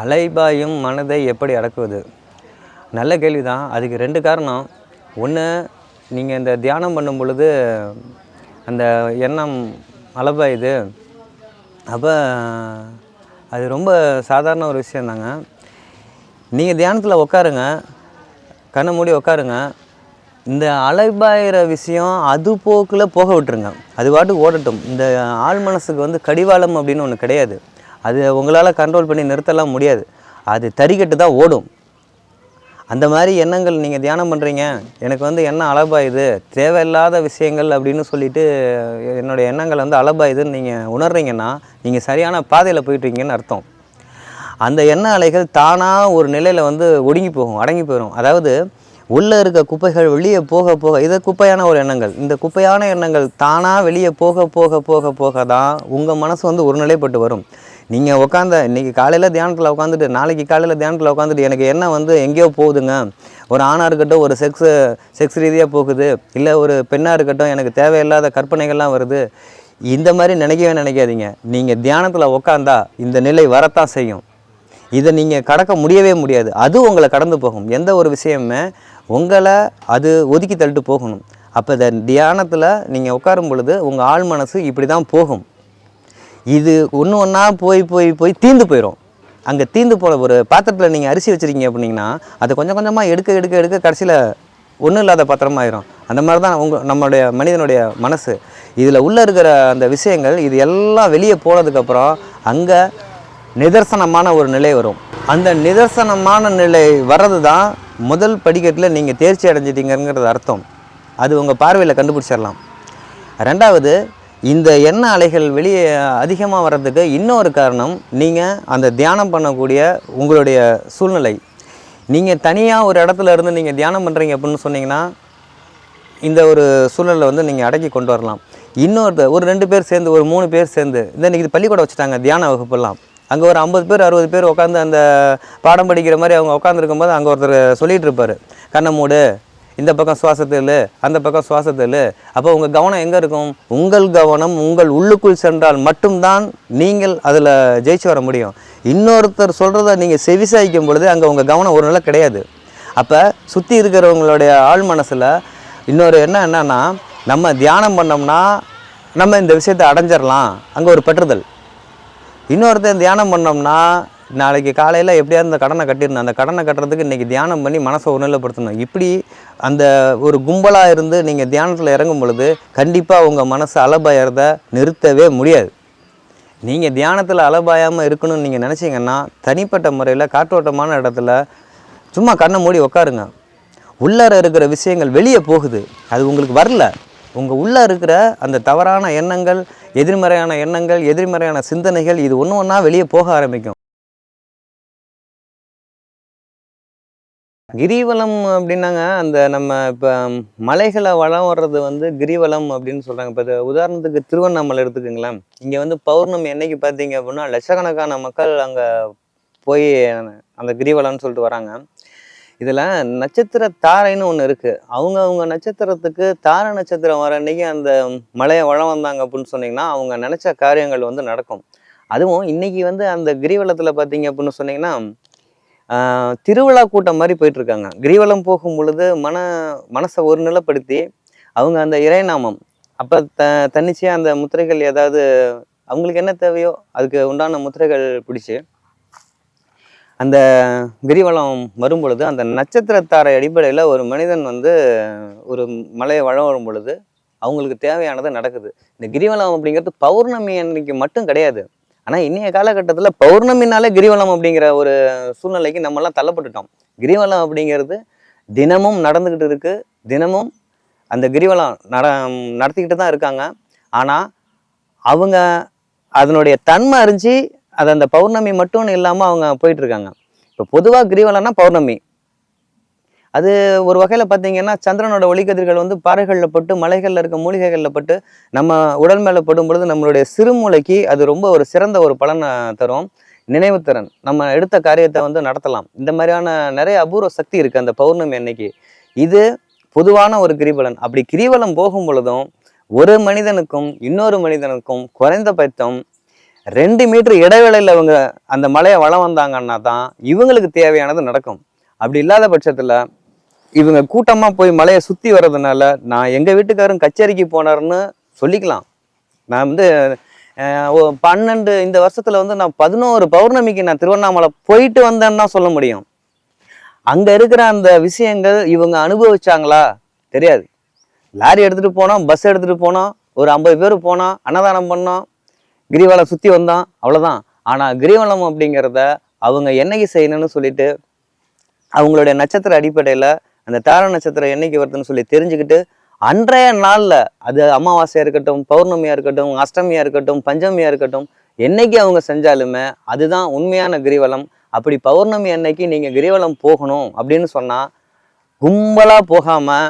அலைபாயும் மனதை எப்படி அடக்குவது? நல்ல கேள்வி தான். அதுக்கு 2 காரணம். ஒன்று, நீங்கள் இந்த தியானம் பண்ணும் பொழுது அந்த எண்ணம் அலைபாயுது. அப்போ அது ரொம்ப சாதாரண ஒரு விஷயந்தாங்க. நீங்கள் தியானத்தில் உட்காருங்க, கண்ணை மூடி உட்காருங்க. இந்த அலைபாயிற விஷயம் அது போக்கில் போக விட்டுருங்க. அது பாட்டுக்கு ஓடட்டும். இந்த ஆள் மனசுக்கு வந்து கடிவாளம் அப்படின்னு ஒன்று கிடையாது. அது உங்களால் கண்ட்ரோல் பண்ணி நிறுத்தலாம் முடியாது. அது தறிக்கட்டு தான் ஓடும். அந்த மாதிரி எண்ணங்கள் நீங்கள் தியானம் பண்ணுறீங்க, எனக்கு வந்து எண்ணம் அலைபாயுது, தேவையில்லாத விஷயங்கள் அப்படின்னு சொல்லிட்டு என்னுடைய எண்ணங்கள் வந்து அலைபாயுதுன்னு நீங்கள் உணர்றீங்கன்னா, நீங்கள் சரியான பாதையில் போயிட்டுருக்கீங்கன்னு அர்த்தம். அந்த எண்ண அலைகள் தானாக ஒரு நிலையில் வந்து ஒடுங்கி போகும், அடங்கி போயிடும். அதாவது உள்ளே இருக்க குப்பைகள் வெளியே போக போக, இது குப்பையான ஒரு எண்ணங்கள். இந்த குப்பையான எண்ணங்கள் தானாக வெளியே போக போக போக போக தான் உங்கள் மனசு வந்து ஒரு நிலைப்பட்டு வரும். நீங்கள் இன்றைக்கி காலையில் தியானத்தில் உட்காந்துட்டு, நாளைக்கு காலையில் தியானத்தில் உட்காந்துட்டு எனக்கு எண்ணம் வந்து எங்கேயோ போகுதுங்க. ஒரு ஆணாக இருக்கட்டும், ஒரு செக்ஸ் ரீதியாக போகுது, இல்லை ஒரு பெண்ணாக இருக்கட்டும், எனக்கு தேவையில்லாத கற்பனைகள்லாம் வருது. இந்த மாதிரி நினைக்காதீங்க. நீங்கள் தியானத்தில் உட்காந்தா இந்த நிலை வரத்தான் செய்யும். இதை நீங்கள் கடக்க முடியவே முடியாது. அது உங்களை கடந்து போகும். எந்த ஒரு விஷயமுமே உங்களை அது ஒதுக்கி தள்ளிட்டு போகணும். அப்போ இந்த தியானத்தில் நீங்கள் உட்காரும் பொழுது உங்கள் ஆழ் மனசு இப்படி தான் போகும். இது ஒன்று ஒன்றா போய் தீந்து போயிடும். அங்கே தீந்து போகிற ஒரு பாத்திரத்தில் நீங்கள் அரிசி வச்சுருக்கீங்க அப்படின்னா, அதை கொஞ்சம் கொஞ்சமாக எடுக்க கடைசியில் ஒன்றும் இல்லாத பாத்திரமாயிரும். அந்த மாதிரி தான் நம்மளுடைய மனிதனுடைய மனசு. இதில் உள்ளே இருக்கிற அந்த விஷயங்கள் இது எல்லாம் வெளியே போனதுக்கப்புறம் அங்கே நிதர்சனமான ஒரு நிலை வரும். அந்த நிதர்சனமான நிலை வர்றது தான் முதல் படிக்கட்டில் நீங்கள் தேர்ச்சி அடைஞ்சிட்டீங்கிறது அர்த்தம். அது உங்கள் பார்வையில் கண்டுபிடிச்சிடலாம். 2வது, இந்த எண்ண அலைகள் வெளியே அதிகமாக வர்றதுக்கு இன்னொரு காரணம், நீங்கள் அந்த தியானம் பண்ணக்கூடிய உங்களுடைய சூழ்நிலை. நீங்கள் தனியாக ஒரு இடத்துல இருந்து நீங்கள் தியானம் பண்ணுறீங்க அப்படின்னு சொன்னீங்கன்னா, இந்த ஒரு சூழ்நிலை வந்து நீங்கள் அடக்கி கொண்டு வரலாம். ஒரு 2 பேர் சேர்ந்து, ஒரு 3 பேர் சேர்ந்து, இன்றைக்கி பள்ளிக்கூடம் வச்சுட்டாங்க தியான வகுப்பெல்லாம். அங்கே ஒரு 50 பேர் 60 பேர் உட்காந்து அந்த பாடம் படிக்கிற மாதிரி அவங்க உட்காந்துருக்கும்போது அங்கே ஒருத்தர் சொல்லிகிட்டு இருப்பார், கண்ணை மூடு, இந்த பக்கம் சுவாசத்தில், அந்த பக்கம் சுவாசத்தில். அப்போ உங்கள் கவனம் எங்கே இருக்கும்? உங்கள் கவனம் உங்கள் உள்ளுக்குள் சென்றால் மட்டும்தான் நீங்கள் அதில் ஜெயிச்சு வர முடியும். இன்னொருத்தர் சொல்கிறத நீங்கள் செவிசாய்க்கும் பொழுது அங்கே உங்கள் கவனம் ஒரு நிலை கிடையாது. அப்போ சுற்றி இருக்கிறவங்களுடைய ஆழ் மனசில் இன்னொரு என்னன்னா, நம்ம தியானம் பண்ணோம்னா நம்ம இந்த விஷயத்தை அடைஞ்சிடலாம், அங்கே ஒரு பற்றுதல். இன்னொருத்தர் தியானம் பண்ணோம்னா, நாளைக்கு காலையில் எப்படியாவது இந்த கடனை கட்டிடணும், அந்த கடனை கட்டுறதுக்கு இன்றைக்கி தியானம் பண்ணி மனசை ஒருநிலைப்படுத்தணும். இப்படி அந்த ஒரு கும்பலாக இருந்து நீங்கள் தியானத்தில் இறங்கும் பொழுது கண்டிப்பாக உங்கள் மனசு அலைபாயறத நிறுத்தவே முடியாது. நீங்கள் தியானத்தில் அலைபாயாமல் இருக்கணும்னு நீங்கள் நினச்சிங்கன்னா, தனிப்பட்ட முறையில் காற்றோட்டமான இடத்துல சும்மா கண்ணை மூடி உட்காருங்க. உள்ளார இருக்கிற விஷயங்கள் வெளியே போகுது, அது உங்களுக்கு வரல. உங்கள் உள்ளே இருக்கிற அந்த தவறான எண்ணங்கள், எதிர்மறையான எண்ணங்கள், எதிர்மறையான சிந்தனைகள், இது ஒன்று ஒன்றா வெளியே போக ஆரம்பிக்கும். கிரிவலம் அப்படின்னாங்க, அந்த நம்ம இப்போ மலைகளை வளம் வர்றது வந்து கிரிவலம் அப்படின்னு சொல்கிறாங்க. இப்போ உதாரணத்துக்கு திருவண்ணாமலை எடுத்துக்கோங்களேன். இங்கே வந்து பௌர்ணமி என்னைக்கு பார்த்தீங்க அப்படின்னா லட்சக்கணக்கான மக்கள் அங்கே போய் அந்த கிரிவலம்னு சொல்லிட்டு வராங்க. இதில் நட்சத்திர தாரைன்னு ஒன்று இருக்குது. அவங்க நட்சத்திரத்துக்கு தாரை நட்சத்திரம் வர அன்னைக்கு அந்த மலையை வளம் வந்தாங்க அப்படின்னு சொன்னீங்கன்னா, அவங்க நினச்ச காரியங்கள் வந்து நடக்கும். அதுவும் இன்றைக்கி வந்து அந்த கிரிவலத்தில் பார்த்தீங்க அப்படின்னு சொன்னீங்கன்னா, திருவிழா கூட்டம் மாதிரி போயிட்டுருக்காங்க. கிரிவலம் போகும் பொழுது மனசை ஒரு நிலைப்படுத்தி அவங்க அந்த இறைநாமம், அப்போ தன்னிச்சையாக அந்த முத்திரைகள் ஏதாவது அவங்களுக்கு என்ன தேவையோ அதுக்கு உண்டான முத்திரைகள் பிடிச்சி அந்த கிரிவலம் வரும் பொழுது அந்த நட்சத்திரத்தாரை அடிப்படையில் ஒரு மனிதன் வந்து ஒரு மலையை வளம் வரும் பொழுது அவங்களுக்கு தேவையானது நடக்குது. இந்த கிரிவலம் அப்படிங்கிறது பௌர்ணமி அன்னைக்கு மட்டும் கிடையாது. ஆனால் இன்றைய காலகட்டத்தில் பௌர்ணமினாலே கிரிவலம் அப்படிங்கிற ஒரு சூழ்நிலைக்கு நம்மெல்லாம் தள்ளப்பட்டுட்டோம். கிரிவலம் அப்படிங்கிறது தினமும் நடந்துக்கிட்டு இருக்குது. தினமும் அந்த கிரிவலம் நடத்திக்கிட்டு தான் இருக்காங்க. ஆனால் அவங்க அதனுடைய தன்மை அறிஞ்சு அது அந்த பௌர்ணமி மட்டும்னு இல்லாமல் அவங்க போயிட்டுருக்காங்க. இப்போ பொதுவாக கிரிவலம்னா பௌர்ணமி. அது ஒரு வகையில் பார்த்தீங்கன்னா சந்திரனோட ஒளிக்கதிர்கள் வந்து பாறைகளில் பட்டு, மலைகளில் இருக்க மூலிகைகளில் பட்டு நம்ம உடல் மேலே படும் பொழுது நம்மளுடைய சிறுமூளைக்கு அது ரொம்ப ஒரு சிறந்த ஒரு பலனை தரும். நினைவுத்திறன், நம்ம எடுத்த காரியத்தை வந்து நடத்தலாம். இந்த மாதிரியான நிறைய அபூர்வ சக்தி இருக்குது அந்த பௌர்ணமி அன்னைக்கு. இது பொதுவான ஒரு கிரிவலம். அப்படி கிரிவலம் போகும் பொழுதும் ஒரு மனிதனுக்கும் இன்னொரு மனிதனுக்கும் குறைந்தபட்சம் 2 மீட்டர் இடைவேளையில் அவங்க அந்த மலையை வளம் வந்தாங்கன்னா தான் இவங்களுக்கு தேவையானது நடக்கும். அப்படி இல்லாத பட்சத்தில் இவங்க கூட்டமாக போய் மலையை சுற்றி வர்றதுனால நான் எங்கள் வீட்டுக்காரரும் கச்சேரிக்கு போனார்னு சொல்லிக்கலாம். நான் வந்து 12 இந்த வருஷத்தில் வந்து நான் 11 பௌர்ணமிக்கு நான் திருவண்ணாமலை போயிட்டு வந்தேன்னு தான் சொல்ல முடியும். அங்கே இருக்கிற அந்த விஷயங்கள் இவங்க அனுபவிச்சாங்களா தெரியாது. லாரி எடுத்துகிட்டு போனோம், பஸ் எடுத்துகிட்டு போனோம், ஒரு 50 பேர் போனோம், அன்னதானம் பண்ணோம், கிரிவலம் சுற்றி வந்தோம், அவ்வளோதான். ஆனால் கிரிவலம் அப்படிங்கிறத அவங்க என்னைக்கு செய்யணும்னு சொல்லிட்டு அவங்களுடைய நட்சத்திர அடிப்படையில் அந்த தார நட்சத்திரம் என்னைக்கு வருதுன்னு சொல்லி தெரிஞ்சுக்கிட்டு அன்றைய நாளில், அது அமாவாசையாக இருக்கட்டும், பௌர்ணமியாக இருக்கட்டும், அஷ்டமியாக இருக்கட்டும், பஞ்சமியாக இருக்கட்டும், என்னைக்கு அவங்க செஞ்சாலுமே அதுதான் உண்மையான கிரிவலம். அப்படி பௌர்ணமி அன்னைக்கு நீங்கள் கிரிவலம் போகணும் அப்படின்னு சொன்னால் கும்பலாக போகாமல்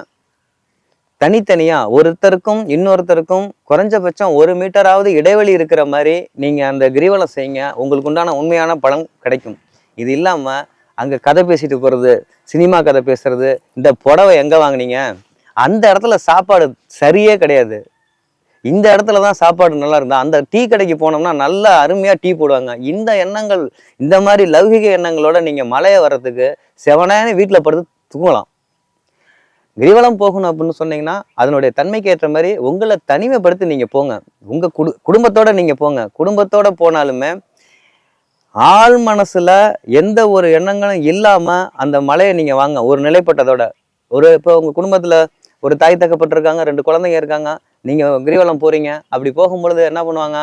தனித்தனியாக ஒருத்தருக்கும் இன்னொருத்தருக்கும் குறைஞ்சபட்சம் 1 மீட்டராவது இடைவெளி இருக்கிற மாதிரி நீங்கள் அந்த கிரிவலம் செய்யுங்க. உங்களுக்கு உண்டான உண்மையான பலன் கிடைக்கும். இது இல்லாமல் அங்கே கதை பேசிட்டு போகிறது, சினிமா கதை பேசுறது, இந்த புடவை எங்கே வாங்கினீங்க, அந்த இடத்துல சாப்பாடு சரியே கிடையாது, இந்த இடத்துல தான் சாப்பாடு நல்லா இருந்தா அந்த டீ கடைக்கு போனோம்னா நல்லா அருமையாக டீ போடுவாங்க. இந்த எண்ணங்கள், இந்த மாதிரி லௌகிக எண்ணங்களோட நீங்கள் மலையை வர்றதுக்கு செவனான வீட்டில் படுத்து தூங்கலாம். கிரிவலம் போகணும் அப்படின்னு சொன்னீங்கன்னா அதனுடைய தன்மைக்கு ஏற்ற மாதிரி உங்களை தனிமைப்படுத்தி நீங்கள் போங்க. உங்கள் குடும்பத்தோட நீங்கள் போங்க. குடும்பத்தோட போனாலுமே ஆள் மனசுல எந்த ஒரு எண்ணங்களும் இல்லாமல் அந்த மலையை நீங்கள் வாங்க. ஒரு நிலைப்பட்டதோட இப்போ உங்கள் குடும்பத்தில் ஒரு தாய் தக்கப்பட்டிருக்காங்க, 2 குழந்தைங்க இருக்காங்க, நீங்கள் கிரிவலம் போகிறீங்க. அப்படி போகும்பொழுது என்ன பண்ணுவாங்க,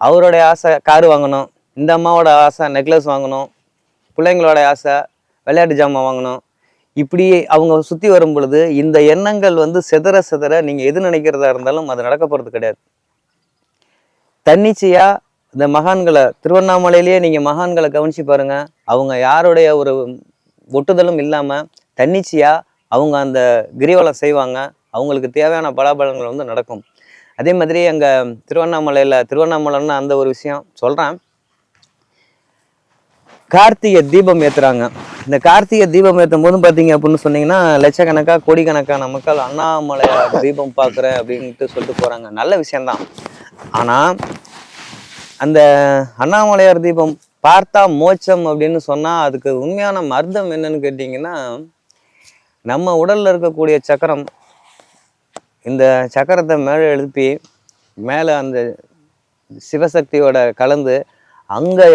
அவருடைய ஆசை காரு வாங்கணும், இந்த அம்மாவோட ஆசை நெக்லஸ் வாங்கணும், பிள்ளைங்களோட ஆசை விளையாட்டு ஜாமான் வாங்கணும். இப்படி அவங்க சுற்றி வரும் பொழுது இந்த எண்ணங்கள் வந்து சிதற சிதற நீங்கள் எது நினைக்கிறதா இருந்தாலும் அது நடக்க போகிறது கிடையாது. தன்னிச்சையாக இந்த மகான்களை திருவண்ணாமலையிலேயே நீங்கள் மகான்களை கவனித்து பாருங்கள். அவங்க யாருடைய ஒரு ஒட்டுதலும் இல்லாமல் தன்னிச்சையாக அவங்க அந்த கிரிவலம் செய்வாங்க. அவங்களுக்கு தேவையான பலாபலங்கள் வந்து நடக்கும். அதே மாதிரி அங்கே திருவண்ணாமலைன்னு அந்த ஒரு விஷயம் சொல்கிறேன். கார்த்திகை தீபம் ஏற்றுறாங்க. இந்த கார்த்திகை தீபம் ஏற்றும் போது பார்த்தீங்க அப்படின்னு சொன்னீங்கன்னா லட்சக்கணக்காக கோடிக்கணக்கான மக்கள் அண்ணாமலையார் தீபம் பார்க்குறேன் அப்படின்ட்டு சொல்லிட்டு போகிறாங்க. நல்ல விஷயந்தான். ஆனால் அந்த அண்ணாமலையார் தீபம் பார்த்தா மோட்சம் அப்படின்னு சொன்னால் அதுக்கு உண்மையான அர்த்தம் என்னன்னு கேட்டிங்கன்னா, நம்ம உடலில் இருக்கக்கூடிய சக்கரம், இந்த சக்கரத்தை மேலே எழுப்பி மேலே அந்த சிவசக்தியோட கலந்து அங்கே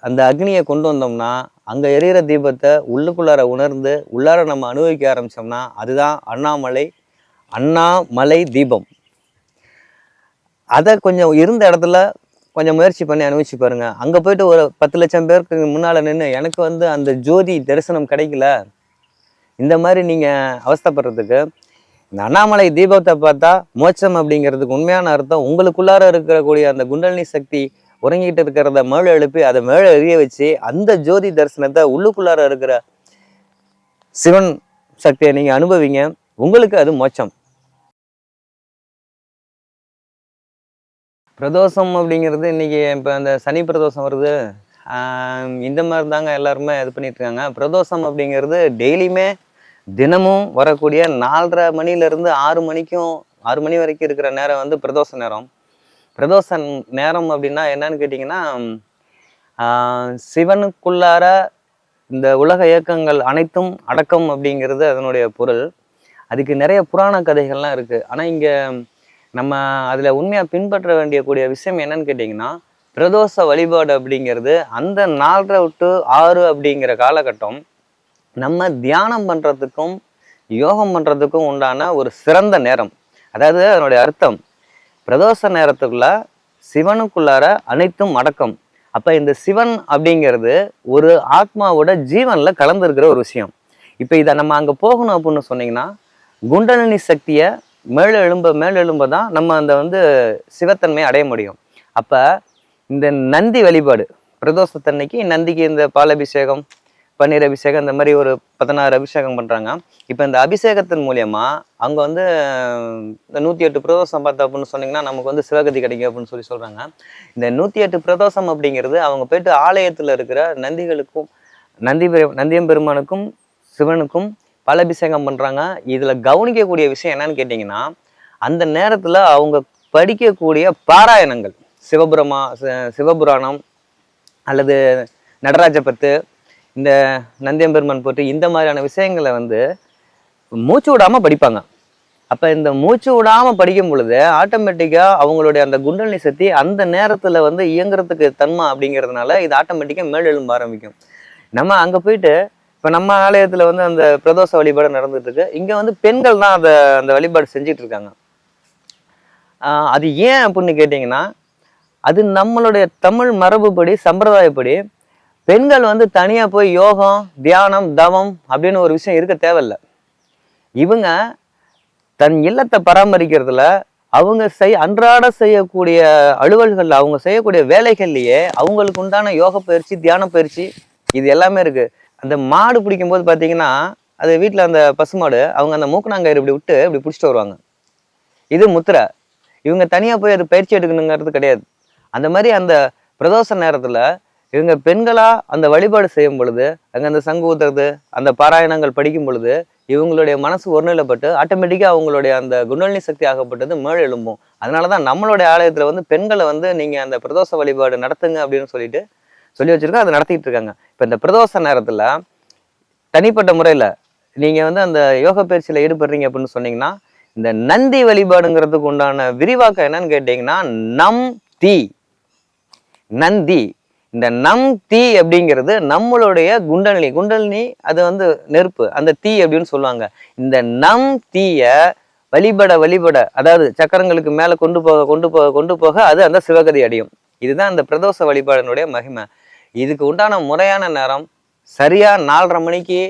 அந்த அக்னியை கொண்டு வந்தோம்னா அங்கே எரியிற தீபத்தை உள்ளுக்குள்ளார உணர்ந்து உள்ளார நம்ம அனுபவிக்க ஆரம்பித்தோம்னா அதுதான் அண்ணாமலை தீபம். அதை கொஞ்சம் இருந்த இடத்துல கொஞ்சம் முயற்சி பண்ணி அனுபவிச்சு பாருங்க. அங்கே போயிட்டு ஒரு 10 லட்சம் பேருக்கு முன்னால் நின்று எனக்கு வந்து அந்த ஜோதி தரிசனம் கிடைக்கல, இந்த மாதிரி நீங்கள் அவஸ்தைப்படுறதுக்கு இந்த அண்ணாமலை தீபத்தை பார்த்தா மோட்சம் அப்படிங்கிறதுக்கு உண்மையான அர்த்தம் உங்களுக்குள்ளார இருக்கக்கூடிய அந்த குண்டலினி சக்தி உறங்கிட்டு இருக்கிறத மேலே எழுப்பி அதை மேலே எரிய வச்சு அந்த ஜோதி தரிசனத்தை உள்ளுக்குள்ளார இருக்கிற சிவன் சக்தியை நீங்கள் அனுபவிங்க. உங்களுக்கு அது மோட்சம். பிரதோஷம் அப்படிங்கிறது இன்னைக்கு இப்போ அந்த சனி பிரதோஷம் வருது, இந்த மாதிரி தாங்க எல்லாருமே இது பண்ணிட்டு இருக்காங்க. பிரதோஷம் அப்படிங்கிறது டெய்லியுமே தினமும் வரக்கூடிய 4:30 மணிலேருந்து 6 மணி வரைக்கும் இருக்கிற நேரம் வந்து பிரதோஷ நேரம். பிரதோஷ நேரம் அப்படின்னா என்னன்னு கேட்டிங்கன்னா, சிவனுக்குள்ளார இந்த உலக இயக்கங்கள் அனைத்தும் அடக்கம் அப்படிங்கிறது அதனுடைய பொருள். அதுக்கு நிறைய புராண கதைகள்லாம் இருக்குது. ஆனால் இங்கே நம்ம அதில் உண்மையாக பின்பற்ற வேண்டியக்கூடிய விஷயம் என்னன்னு கேட்டிங்கன்னா, பிரதோஷ வழிபாடு அப்படிங்கிறது அந்த 4:30 to 6 அப்படிங்கிற காலகட்டம் நம்ம தியானம் பண்ணுறதுக்கும் யோகம் பண்ணுறதுக்கும் உண்டான ஒரு சிறந்த நேரம். அதாவது அதனுடைய அர்த்தம், பிரதோஷ நேரத்துக்குள்ள சிவனுக்குள்ளார அனைத்தும் அடக்கம். அப்போ இந்த சிவன் அப்படிங்கிறது ஒரு ஆத்மாவோட ஜீவனில் கலந்துருக்கிற ஒரு விஷயம். இப்போ இதை நம்ம அங்கே போகணும் அப்படின்னு சொன்னீங்கன்னா குண்டலினி சக்தியை மேலே எழும்ப தான் நம்ம அந்த வந்து சிவத்தன்மையை அடைய முடியும். அப்போ இந்த நந்தி வழிபாடு பிரதோஷத்தன்னைக்கு நந்திக்கு இந்த பாலபிஷேகம், பன்னீர் அபிஷேகம், இந்த மாதிரி ஒரு 16 அபிஷேகம் பண்ணுறாங்க. இப்போ இந்த அபிஷேகத்தின் மூலியமாக அவங்க வந்து இந்த 108 பிரதோஷம் பார்த்தா அப்படின்னு சொன்னீங்கன்னா நமக்கு வந்து சிவகதி கிடைக்கும் அப்படின்னு சொல்கிறாங்க. இந்த 108 பிரதோஷம் அப்படிங்கிறது அவங்க போயிட்டு ஆலயத்தில் இருக்கிற நந்திகளுக்கும் நந்தியம்பெருமானுக்கும் சிவனுக்கும் பாலபிஷேகம் பண்ணுறாங்க. இதில் கவனிக்கக்கூடிய விஷயம் என்னன்னு கேட்டிங்கன்னா, அந்த நேரத்தில் அவங்க படிக்கக்கூடிய பாராயணங்கள், சிவபுராணம் அல்லது நடராஜ பத்து, இந்த நந்தியம்பெருமான் போட்டு இந்த மாதிரியான விஷயங்களை வந்து மூச்சு விடாமல் படிப்பாங்க. அப்போ இந்த மூச்சு விடாமல் படிக்கும் பொழுது ஆட்டோமேட்டிக்காக அவங்களுடைய அந்த குண்டலினி சக்தி அந்த நேரத்தில் வந்து இயங்குறதுக்கு தன்மை அப்படிங்கிறதுனால இது ஆட்டோமேட்டிக்காக மேல் எழும்ப ஆரம்பிக்கும். நம்ம அங்கே போயிட்டு இப்போ நம்ம ஆலயத்தில் வந்து அந்த பிரதோஷ வழிபாடு நடந்துட்டு இருக்கு. இங்கே வந்து பெண்கள் தான் அந்த வழிபாடு செஞ்சிட்டு இருக்காங்க. அது ஏன் அப்படின்னு கேட்டிங்கன்னா, அது நம்மளுடைய தமிழ் மரபுப்படி சம்பிரதாயப்படி பெண்கள் வந்து தனியாக போய் யோகம் தியானம் தவம் அப்படின்னு ஒரு விஷயம் இருக்க தேவையில்லை. இவங்க தன் இல்லத்தை பராமரிக்கிறதுல அவங்க அன்றாட செய்யக்கூடிய அலுவல்கள், அவங்க செய்யக்கூடிய வேலைகள்லயே அவங்களுக்கு உண்டான யோக பயிற்சி தியான பயிற்சி இது எல்லாமே இருக்கு. அந்த மாடு பிடிக்கும் போது பார்த்தீங்கன்னா, அது வீட்டில் அந்த பசுமாடு அவங்க அந்த மூக்கணாங்கயிறு இப்படி விட்டு இப்படி பிடிச்சிட்டு வருவாங்க. இது முத்திரை. இவங்க தனியாக போய் அது பயிற்சி எடுக்கணுங்கிறது கிடையாது. அந்த மாதிரி அந்த பிரதோஷ நேரத்தில் இவங்க பெண்களா அந்த வழிபாடு செய்யும் பொழுது, அங்கே அந்த சங்கு ஊத்துறது, அந்த பாராயணங்கள் படிக்கும் பொழுது இவங்களுடைய மனசு ஒருநிலைப்பட்டு ஆட்டோமேட்டிக்காக அவங்களுடைய அந்த குண்டலினி சக்தி ஆகப்பட்டது மேல் எழும்பும். அதனால தான் நம்மளுடைய ஆலயத்தில் வந்து பெண்களை வந்து நீங்கள் அந்த பிரதோஷ வழிபாடு நடத்துங்க அப்படின்னு சொல்லி வச்சிருக்கோம். அதை நடத்திட்டு இருக்காங்க. இப்போ இந்த பிரதோஷ நேரத்தில் தனிப்பட்ட முறையில் நீங்கள் வந்து அந்த யோக பயிற்சியில் ஈடுபடுறீங்க அப்படின்னு சொன்னீங்கன்னா, இந்த நந்தி வழிபாடுங்கிறதுக்கு உண்டான விரிவாக்கம் என்னன்னு கேட்டீங்கன்னா, நம் தீ நந்தி. இந்த நம் தீ அப்படிங்கிறது நம்மளுடைய குண்டலினி அது வந்து நெருப்பு, அந்த தீ அப்படின்னு சொல்லுவாங்க. இந்த நம் தீய வழிபட அதாவது சக்கரங்களுக்கு மேல கொண்டு போக அது அந்த சிவகதி அடையும். இதுதான் அந்த பிரதோஷ வழிபாடினுடைய மகிமை. இதுக்கு உண்டான முறையான நேரம் சரியா 4:30 மணிக்கு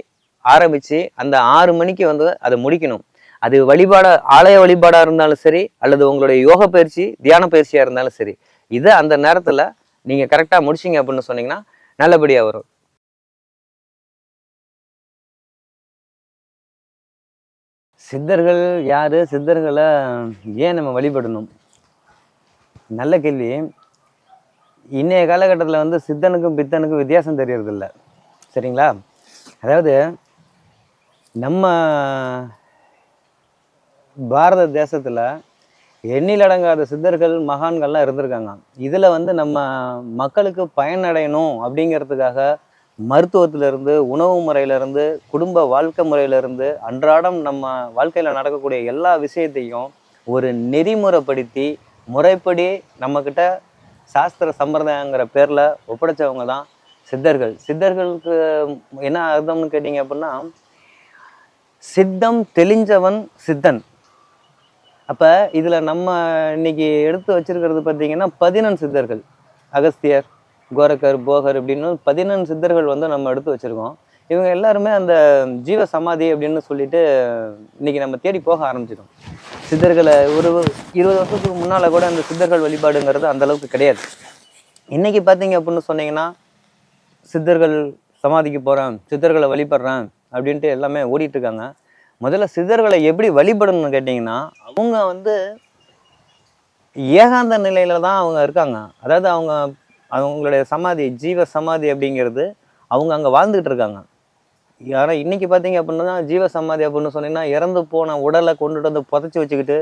ஆரம்பிச்சு அந்த 6 மணிக்கு வந்து அதை முடிக்கணும். அது ஆலய வழிபாடா இருந்தாலும் சரி, அல்லது உங்களுடைய யோக பயிற்சி தியான பயிற்சியா இருந்தாலும் சரி, இதை அந்த நேரத்துல நீங்க கரெக்டா முடிச்சிங்க அப்படின்னு சொன்னீங்கன்னா நல்லபடியா வரும். சித்தர்கள் யாரு? சித்தர்களை ஏன் நம்ம வழிபடணும்? நல்ல கேள்வி. இன்னைய காலகட்டத்தில் வந்து சித்தனுக்கும் பித்தனுக்கும் வித்தியாசம் தெரியறதில்ல. சரிங்களா? அதாவது நம்ம பாரத தேசத்தில் எண்ணிலடங்காத சித்தர்கள் மகான்கள்லாம் இருந்திருக்காங்க. இதில் வந்து நம்ம மக்களுக்கு பயனடையணும் அப்படிங்கிறதுக்காக மருத்துவத்திலிருந்து உணவு முறையிலிருந்து குடும்ப வாழ்க்கை முறையிலிருந்து அன்றாடம் நம்ம வாழ்க்கையில் நடக்கக்கூடிய எல்லா விஷயத்தையும் ஒரு நெறிமுறைப்படுத்தி முறைப்படி நம்மக்கிட்ட சாஸ்திர சம்பிரதாயங்கிற பேரில் ஒப்படைச்சவங்க தான் சித்தர்கள். சித்தர்களுக்கு என்ன அர்த்தம்னு கேட்டிங்க அப்படின்னா, சித்தம் தெளிஞ்சவன் சித்தன். அப்போ இதில் நம்ம இன்னைக்கு எடுத்து வச்சிருக்கிறது பார்த்தீங்கன்னா 11 சித்தர்கள். அகஸ்தியர், கோரக்கர், போகர் அப்படின்னு 11 சித்தர்கள் வந்து நம்ம எடுத்து வச்சிருக்கோம். இவங்க எல்லாருமே அந்த ஜீவ சமாதி அப்படின்னு சொல்லிட்டு இன்னைக்கு நம்ம தேடி போக ஆரம்பிச்சிடும். சித்தர்களை ஒரு 20 வருஷத்துக்கு முன்னால் கூட அந்த சித்தர்கள் வழிபாடுங்கிறது அந்த அளவுக்கு கிடையாது. இன்னைக்கு பார்த்தீங்க அப்படின்னு சொன்னீங்கன்னா, சித்தர்கள் சமாதிக்கு போகிறேன், சித்தர்களை வழிபடுறேன் அப்படின்ட்டு எல்லாமே ஓடிட்டு இருக்காங்க. முதல்ல சித்தர்களை எப்படி வழிபடணும்னு கேட்டிங்கன்னா, அவங்க வந்து ஏகாந்த நிலையில தான் அவங்க இருக்காங்க. அதாவது அவங்களுடைய சமாதி ஜீவ சமாதி அப்படிங்கிறது அவங்க அங்கே வாழ்ந்துகிட்டு இருக்காங்க. ஆனால் இன்னைக்கு பார்த்தீங்க அப்படின்னா ஜீவ சமாதி அப்படின்னு சொன்னீங்கன்னா, இறந்து போன உடலை கொண்டுட்டு வந்து புதைச்சி வச்சுக்கிட்டு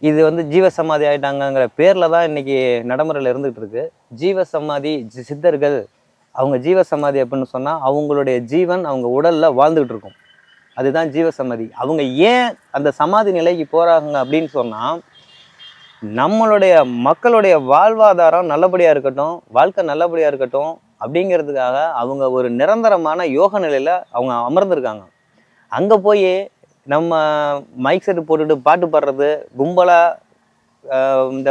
இது வந்து ஜீவ சமாதி ஆயிட்டாங்கிற பேரில் தான் இன்னைக்கு நடைமுறையில் இருந்துகிட்டு இருக்கு. ஜீவ சமாதி சித்தர்கள் அவங்க ஜீவ சமாதி அப்படின்னு சொன்னால் அவங்களுடைய ஜீவன் அவங்க உடலில் வாழ்ந்துகிட்டு இருக்கும். அதுதான் ஜீவ சமாதி. அவங்க ஏன் அந்த சமாதி நிலைக்கு போகிறாங்க அப்படின்னு சொன்னால், நம்மளுடைய மக்களுடைய வாழ்வாதாரம் நல்லபடியாக இருக்கட்டும், வாழ்க்கை நல்லபடியாக இருக்கட்டும் அப்படிங்கிறதுக்காக அவங்க ஒரு நிரந்தரமான யோக நிலையில் அவங்க அமர்ந்திருக்காங்க. அங்கே போய் நம்ம மைக் செட்டு போட்டுட்டு பாட்டு பாடுறது கும்பலாக இந்த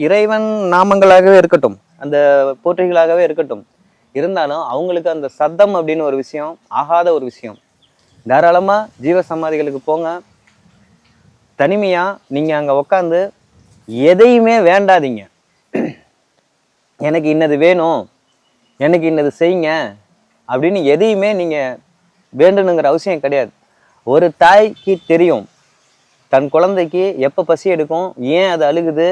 இறைவன் நாமங்களாகவே இருக்கட்டும், அந்த போற்றிகளாகவே இருக்கட்டும், இருந்தாலும் அவங்களுக்கு அந்த சத்தம் அப்படின்னு ஒரு விஷயம் ஆகாத ஒரு விஷயம். தாராளமாக ஜீவ சமாதிகளுக்கு போங்க. தனிமையாக நீங்கள் அங்கே உக்காந்து எதையுமே வேண்டாதீங்க. எனக்கு இன்னது வேணும், எனக்கு இன்னது செய்யுங்க அப்படின்னு எதையுமே நீங்கள் வேண்டணுங்கிற அவசியம் கிடையாது. ஒரு தாய்க்கு தெரியும் தன் குழந்தைக்கு எப்போ பசி எடுக்கும், ஏன் அது அழுகுது,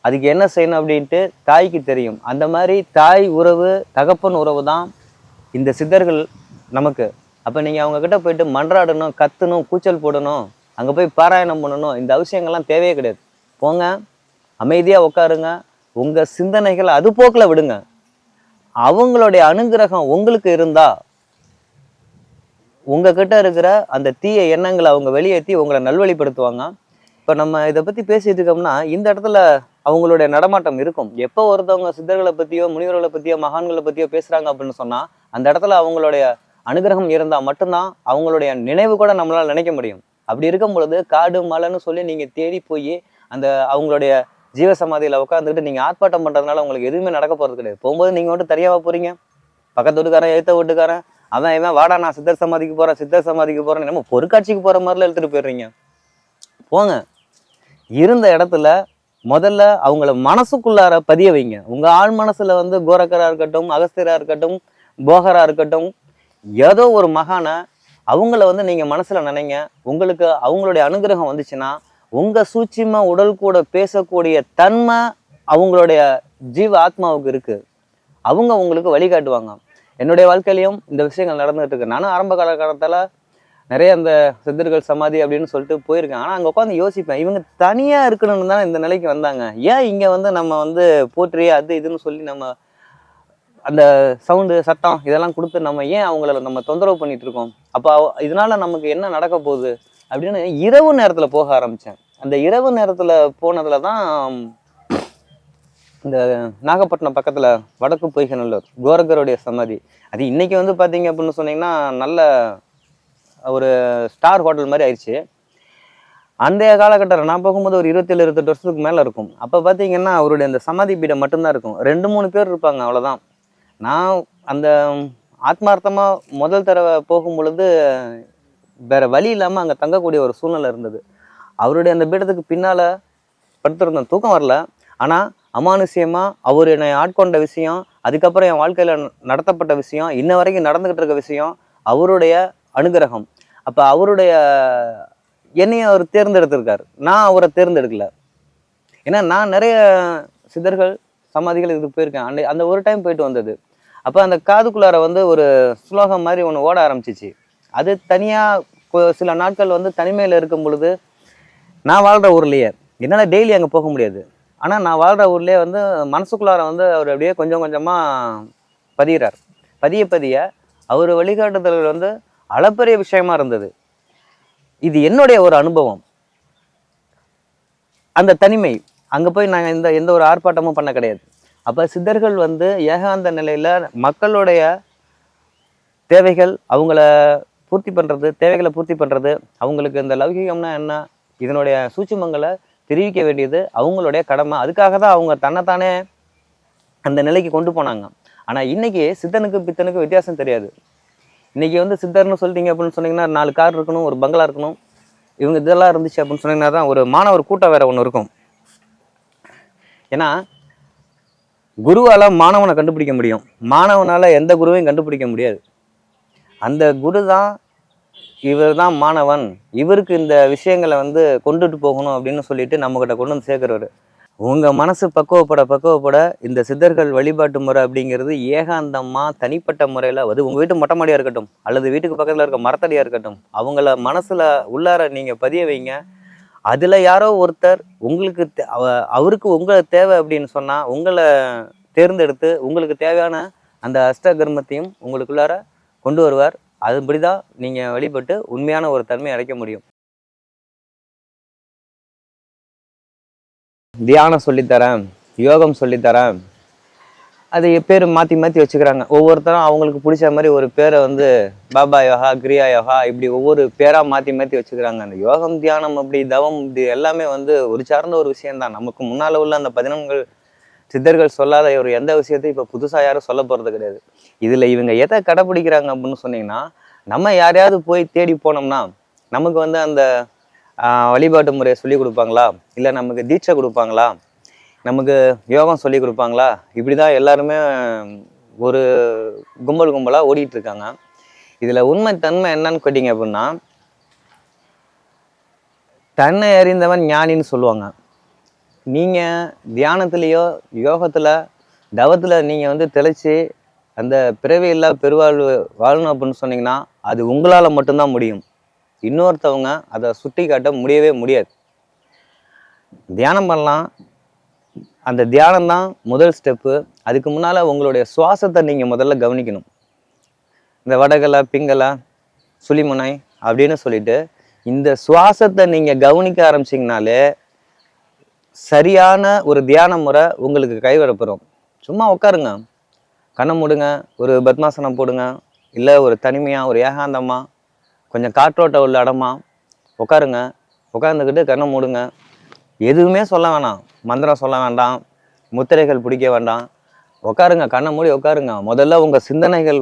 அதுக்கு என்ன செய்யணும் அப்படின்ட்டு தாய்க்கு தெரியும். அந்த மாதிரி தாய் உறவு தகப்பன் உறவு தான் இந்த சித்தர்கள் நமக்கு. அப்போ நீங்கள் அவங்கக்கிட்ட போயிட்டு மன்றாடணும், கத்தணும், கூச்சல் போடணும், அங்கே போய் பாராயணம் பண்ணணும், இந்த அவசியங்கள்லாம் தேவையே கிடையாது. போங்க, அமைதியாக உட்காருங்க. உங்கள் சிந்தனைகளை அது போக்கில் விடுங்க. அவங்களுடைய அனுகிரகம் உங்களுக்கு இருந்தா உங்ககிட்ட இருக்கிற அந்த தீய எண்ணங்களை அவங்க வெளியேற்றி உங்களை நல்வழிப்படுத்துவாங்க. இப்போ நம்ம இதை பற்றி பேசிட்டு இருக்கோம்னா இந்த இடத்துல அவங்களுடைய நடமாட்டம் இருக்கும். எப்போ ஒருத்தவங்க சித்தர்களை பற்றியோ முனிவர்களை பற்றியோ மகான்களை பற்றியோ பேசுகிறாங்க அப்படின்னு சொன்னால் அந்த இடத்துல அவங்களுடைய அனுகிரகம் இருந்தால் மட்டும்தான் அவங்களுடைய நினைவு கூட நம்மளால் நினைக்க முடியும். அப்படி இருக்கும் பொழுது காடு மலைன்னு சொல்லி நீங்கள் தேடி போய் அந்த அவங்களுடைய ஜீவசமாதியில் உட்காந்துக்கிட்டு நீங்கள் ஆர்ப்பாட்டம் பண்ணுறதுனால உங்களுக்கு எதுவுமே நடக்க போகிறது கிடையாது. போகும்போது நீங்கள் மட்டும் தனியாக போகிறீங்க, பக்கத்து வீட்டுக்காரன் எழுத்த வீட்டுக்காரன் அவன் இவன் வாடா நான் சித்தர் சமாதிக்கு போகிறேன் சித்தர் சமாதிக்கு போகிறேன் நம்ம பொருட்காட்சிக்கு போகிற மாதிரிலாம் எடுத்துகிட்டு போயிடுறீங்க. போங்க, இருந்த இடத்துல முதல்ல அவங்கள மனசுக்குள்ளார பதிய வைங்க. உங்க ஆள் மனசுல வந்து கோரக்கரா இருக்கட்டும், அகஸ்தியரா இருக்கட்டும், போகரா இருக்கட்டும், ஏதோ ஒரு மகான அவங்கள வந்து நீங்க மனசுல நினைங்க. உங்களுக்கு அவங்களுடைய அனுகிரகம் வந்துச்சுன்னா உங்க சூட்சும உடல் கூட பேசக்கூடிய தன்மை அவங்களுடைய ஜீவ ஆத்மாவுக்கு இருக்கு. அவங்க உங்களுக்கு வழிகாட்டுவாங்க. என்னுடைய வாழ்க்கையிலையும் இந்த விஷயங்கள் நடந்துகிட்டு இருக்கு. நானும் ஆரம்ப காலகட்டத்தில் நிறைய அந்த சித்தர்கள் சமாதி அப்படின்னு சொல்லிட்டு போயிருக்கேன். ஆனால் அங்கே உட்காந்து யோசிப்பேன், இவங்க தனியாக இருக்கணும்னு தான் இந்த நிலைக்கு வந்தாங்க. ஏன் இங்கே வந்து நம்ம வந்து போற்றி அது இதுன்னு சொல்லி நம்ம அந்த சவுண்டு சட்டம் இதெல்லாம் கொடுத்து நம்ம ஏன் அவங்கள நம்ம தொந்தரவு பண்ணிட்டு இருக்கோம்? அப்போ இதனால நமக்கு என்ன நடக்க போகுது அப்படின்னு இரவு நேரத்தில் போக ஆரம்பித்தேன். அந்த இரவு நேரத்தில் போனதுல தான் இந்த நாகப்பட்டினம் பக்கத்தில் வடக்கு பொய்கநல்லூர் கோரக்கருடைய சமாதி. அது இன்னைக்கு வந்து பார்த்தீங்க அப்படின்னு சொன்னீங்கன்னா நல்ல ஒரு ஸ்டார் ஹோட்டல் மாதிரி ஆயிடுச்சு. அந்த காலகட்டத்தில் நான் போகும்போது ஒரு 27-28 வருஷத்துக்கு மேலே இருக்கும். அப்போ பார்த்தீங்கன்னா அவருடைய அந்த சமாதி பீடம் மட்டும்தான் இருக்கும். 2-3 பேர் இருப்பாங்க, அவ்வளோதான். நான் அந்த ஆத்மார்த்தமாக முதல் தடவை போகும் பொழுது வேற வழி இல்லாமல் அங்கே தங்கக்கூடிய ஒரு சூழ்நிலை இருந்தது. அவருடைய அந்த பீடத்துக்கு பின்னால் படுத்திருந்தேன், தூக்கம் வரல. ஆனால் அமானுஷ்யமாக அவர் என்னை ஆட்கொண்ட விஷயம், அதுக்கப்புறம் என் வாழ்க்கையில் நடத்தப்பட்ட விஷயம், இன்ன வரைக்கும் நடந்துக்கிட்டு இருக்க விஷயம் அவருடைய அனுகிரகம். அப்போ அவருடைய என்னையும் அவர் தேர்ந்தெடுத்திருக்காரு, நான் அவரை தேர்ந்தெடுக்கல. ஏன்னா நான் நிறைய சித்தர்கள் சமாதிகள் இதுக்கு போயிருக்கேன். அந்த ஒரு டைம் போயிட்டு வந்தது. அப்போ அந்த காதுக்குள்ளார வந்து ஒரு ஸ்லோகம் மாதிரி ஒன்று ஓட ஆரம்பிச்சிச்சு. அது தனியாக சில நாட்கள் வந்து தனிமையில் இருக்கும் பொழுது நான் வாழ்கிற ஊர்லேயே என்னால் டெய்லி அங்கே போக முடியாது. ஆனால் நான் வாழ்கிற ஊர்லேயே வந்து மனசுக்குள்ளார வந்து அவர் அப்படியே கொஞ்சம் கொஞ்சமாக பதிகிறார். பதிய அவர் வழிகாட்டுதல்கள் வந்து அளப்பரிய விஷயமா இருந்தது. இது என்னுடைய ஒரு அனுபவம். அந்த தனிமை அங்கே போய் நாங்கள் எந்த ஒரு ஆர்ப்பாட்டமும் பண்ண கிடையாது. அப்போ சித்தர்கள் வந்து ஏகாந்த நிலையில் மக்களுடைய தேவைகள் அவங்கள பூர்த்தி பண்ணுறது, தேவைகளை பூர்த்தி பண்ணுறது, அவங்களுக்கு இந்த லௌகிகம்னா என்ன இதனுடைய சூட்சுமங்களை தெரிவிக்க வேண்டியது அவங்களுடைய கடமை. அதுக்காக தான் அவங்க தன்னைத்தானே அந்த நிலைக்கு கொண்டு போனாங்க. ஆனால் இன்னைக்கு சித்தனுக்கு பித்தனுக்கு வித்தியாசம் தெரியாது. இன்னைக்கு வந்து சித்தர்னு சொல்லிட்டீங்க அப்படின்னு சொன்னீங்கன்னா 4 கார் இருக்கணும், ஒரு பங்களா இருக்கணும். இவங்க இதெல்லாம் இருந்துச்சு அப்படின்னு சொன்னீங்கன்னா தான் ஒரு மாணவர் கூட்டம் வேற ஒன்று இருக்கும். ஏன்னா குருவால் மாணவனை கண்டுபிடிக்க முடியும், மாணவனால் எந்த குருவையும் கண்டுபிடிக்க முடியாது. அந்த குரு தான் இவர் தான் மாணவன், இவருக்கு இந்த விஷயங்களை வந்து கொண்டுட்டு போகணும் அப்படின்னு சொல்லிட்டு நம்மகிட்ட கொண்டு வந்து சேர்க்குறவர். உங்கள் மனசு பக்குவப்பட இந்த சித்தர்கள் வழிபாட்டு முறை அப்படிங்கிறது ஏகாந்தமாக தனிப்பட்ட முறையில் அது உங்கள் வீட்டு மொட்டை மாடியாக இருக்கட்டும் அல்லது வீட்டுக்கு பக்கத்தில் இருக்க மரத்தடியாக இருக்கட்டும், அவங்கள மனசில் உள்ளார நீங்கள் பதிய வைங்க. அதில் யாரோ ஒருத்தர் உங்களுக்கு அவருக்கு உங்களை தேவை அப்படின்னு சொன்னால் உங்களை தேர்ந்தெடுத்து உங்களுக்கு தேவையான அந்த அஷ்டகர்மத்தையும் உங்களுக்குள்ளார கொண்டு வருவார். அதுபடி தான் நீங்கள் வழிபட்டு உண்மையான ஒரு தன்மையை அடைக்க முடியும். தியானம் சொல்லித்தரேன், யோகம் சொல்லித்தரேன், அது பேர் மாற்றி மாற்றி வச்சுக்கிறாங்க. ஒவ்வொருத்தரும் அவங்களுக்கு பிடிச்ச மாதிரி ஒரு பேரை வந்து பாபா யோகா, கிரியா யோகா, இப்படி ஒவ்வொரு பேராக மாற்றி மாற்றி வச்சுக்கிறாங்க. அந்த யோகம், தியானம், அப்படி தவம், இது எல்லாமே வந்து ஒரு சார்ந்த ஒரு விஷயம்தான். நமக்கு முன்னால் உள்ள அந்த 11 சித்தர்கள் சொல்லாத ஒரு எந்த விஷயத்தையும் இப்போ புதுசாக யாரும் சொல்ல போகிறது கிடையாது. இதில் இவங்க எதை கடைப்பிடிக்கிறாங்க அப்படின்னு சொன்னீங்கன்னா, நம்ம யாரையாவது போய் தேடி போனோம்னா நமக்கு வந்து அந்த வழிபாட்டு முறையை சொல்லி கொடுப்பாங்களா, இல்லை நமக்கு தீட்சை கொடுப்பாங்களா, நமக்கு யோகம் சொல்லி கொடுப்பாங்களா? இப்படி தான் எல்லாருமே ஒரு கும்பலாக ஓடிட்டு இருக்காங்க. இதில் உண்மை தன்மை என்னன்னு கேட்டிங்க அப்படின்னா, தன்னை அறிந்தவன் ஞானின்னு சொல்லுவாங்க. நீங்கள் தியானத்துலேயோ யோகத்தில் தவத்தில் நீங்கள் வந்து தெளித்து அந்த பிறவியில்லா பெருவாழ்வு வாழணும் அப்படின்னு சொன்னீங்கன்னா அது உங்களால் மட்டும்தான் முடியும். இன்னொருத்தவங்க அதை சுட்டி காட்ட முடியவே முடியாது. தியானம் பண்ணலாம், அந்த தியானம் தான் முதல் ஸ்டெப்பு. அதுக்கு முன்னால் உங்களுடைய சுவாசத்தை நீங்கள் முதல்ல கவனிக்கணும். இந்த வடகலை, பிங்கலை, சுழிமுனை அப்படின்னு சொல்லிட்டு இந்த சுவாசத்தை நீங்கள் கவனிக்க ஆரம்பிச்சிங்கனாலே சரியான ஒரு தியான முறை உங்களுக்கு கைவரப்பெறும். சும்மா உட்காருங்க, கண்ணை மூடுங்க, ஒரு பத்மாசனம் போடுங்க, இல்லை ஒரு தனிமையாக ஒரு ஏகாந்தமாக கொஞ்சம் காற்றோட்ட உள்ள இடமா உட்காருங்க. உட்காந்துக்கிட்டு கண்ணை மூடுங்க. எதுவுமே சொல்ல வேணாம், மந்திரம் சொல்ல வேண்டாம், முத்திரைகள் பிடிக்க வேண்டாம். உட்காருங்க, கண்ணை மூடி உட்காருங்க. முதல்ல உங்கள் சிந்தனைகள்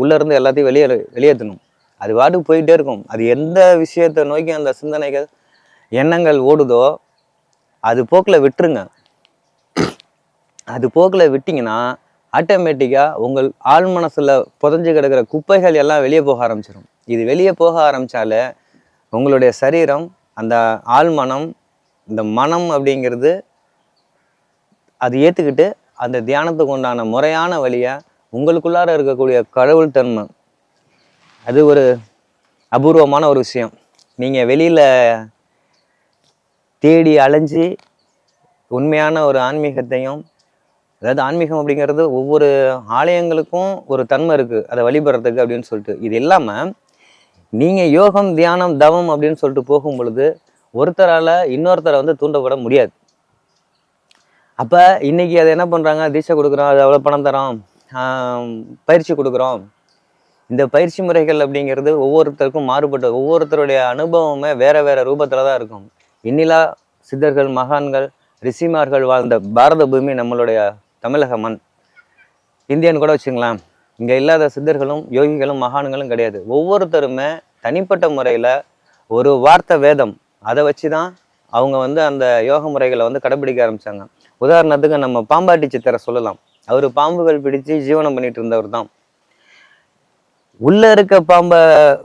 உள்ளேருந்து எல்லாத்தையும் வெளியேற்றணும். அது பாட்டுக்கு போயிட்டே இருக்கும். அது எந்த விஷயத்தை நோக்கி அந்த சிந்தனைகள் எண்ணங்கள் ஓடுதோ அது போக்கில் விட்டுருங்க. அது போக்கில் விட்டிங்கன்னா ஆட்டோமேட்டிக்காக உங்கள் ஆழ் மனசில் புதஞ்சு கிடக்கிற குப்பைகள் எல்லாம் வெளியே போக ஆரம்பிச்சிடும். இது வெளியே போக ஆரம்பித்தாலே உங்களுடைய சரீரம், அந்த ஆழ்மனம், இந்த மனம் அப்படிங்கிறது அது ஏற்றுக்கிட்டு அந்த தியானத்துக்கு உண்டான முறையான வழியாக உங்களுக்குள்ளார இருக்கக்கூடிய கடவுள் தன்மை, அது ஒரு அபூர்வமான ஒரு விஷயம். நீங்கள் வெளியில் தேடி அலைஞ்சி உண்மையான ஒரு ஆன்மீகத்தையும், அதாவது ஆன்மீகம் அப்படிங்கிறது ஒவ்வொரு ஆலயங்களுக்கும் ஒரு தன்மை இருக்குது அதை வழிபடுறதுக்கு அப்படின்னு சொல்லிட்டு. இது இல்லாமல் நீங்கள் யோகம், தியானம், தவம் அப்படின்னு சொல்லிட்டு போகும் பொழுது ஒருத்தரால் இன்னொருத்தரை தூண்டப்பட முடியாது. அப்போ இன்றைக்கி அதை என்ன பண்ணுறாங்க, தீட்சை கொடுக்குறோம், அது எவ்வளோ பணம் தரோம், பயிற்சி கொடுக்குறோம். இந்த பயிற்சி முறைகள் அப்படிங்கிறது ஒவ்வொருத்தருக்கும் மாறுபட்டது. ஒவ்வொருத்தருடைய அனுபவமே வேறு வேறு ரூபத்தில் தான் இருக்கும். இன்னிலா சித்தர்கள், மகான்கள், ரிஷிமார்கள் வாழ்ந்த பாரத பூமி நம்மளுடைய தமிழக மண். இந்தியன்னு கூட வச்சுங்களேன். இங்கே இல்லாத சித்தர்களும் யோகிகளும் மகான்களும் கிடையாது. ஒவ்வொருத்தருமே தனிப்பட்ட முறையில் ஒரு வார்த்தை வேதம் அதை வச்சு தான் அவங்க அந்த யோக முறைகளை கடைபிடிக்க ஆரம்பித்தாங்க. உதாரணத்துக்கு நம்ம பாம்பாட்டி சித்தரை சொல்லலாம். அவர் பாம்புகள் பிடிச்சு ஜீவனம் பண்ணிட்டு இருந்தவர் தான். உள்ளே இருக்க பாம்பை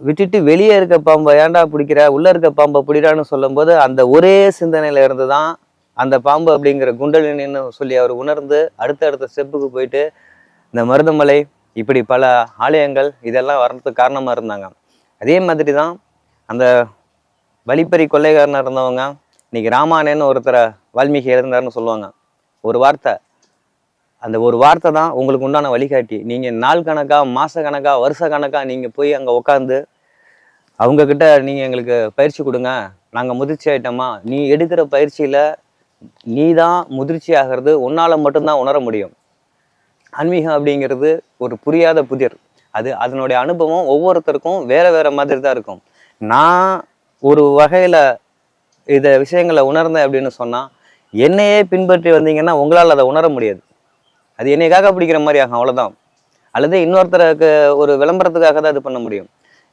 விட்டுட்டு வெளியே இருக்க பாம்பை ஏன்டா பிடிக்கிற, உள்ளே இருக்க பாம்பை பிடிடான்னு சொல்லும்போது அந்த ஒரே சிந்தனையில் இருந்து தான் அந்த பாம்பு அப்படிங்கிற குண்டலினின்னு சொல்லி அவர் உணர்ந்து அடுத்த ஸ்டெப்புக்கு போயிட்டு இந்த மருதமலை இப்படி பல ஆலயங்கள் இதெல்லாம் வர்றதுக்கு காரணமாக இருந்தாங்க. அதே மாதிரி தான் அந்த வழிப்பறி கொள்ளைக்காரனாக இருந்தவங்க இன்னைக்கு ராமாயணன்னு ஒருத்தரை வால்மீகி எழுந்தார்னு சொல்லுவாங்க. ஒரு வார்த்தை, அந்த ஒரு வார்த்தை தான் உங்களுக்கு உண்டான வழிகாட்டி. நீங்கள் நாள் கணக்காக, மாத கணக்காக, வருஷ கணக்காக நீங்கள் போய் அங்கே உட்காந்து அவங்கக்கிட்ட நீங்கள் எங்களுக்கு பயிற்சி கொடுங்க, நாங்கள் முதிர்ச்சி ஆகிட்டோமா, நீ எடுக்கிற பயிற்சியில் நீ தான் முதிர்ச்சி ஆகிறது உன்னால் மட்டும்தான் உணர முடியும். ஆன்மீகம் அப்படிங்கிறது ஒரு புரியாத புதிர். அதனுடைய அனுபவம் ஒவ்வொருத்தருக்கும் வேறு வேறு மாதிரி தான் இருக்கும். நான் ஒரு வகையில் இதை விஷயங்களை உணர்ந்தேன் அப்படின்னு சொன்னால், என்னையே பின்பற்றி வந்தீங்கன்னா உங்களால் அதை உணர முடியாது. அது என்னைக்காக பிடிக்கிற மாதிரி ஆகும், அவ்வளோதான். அல்லது இன்னொருத்தருக்கு ஒரு விளம்பரத்துக்காக தான் இது பண்ண முடியும்.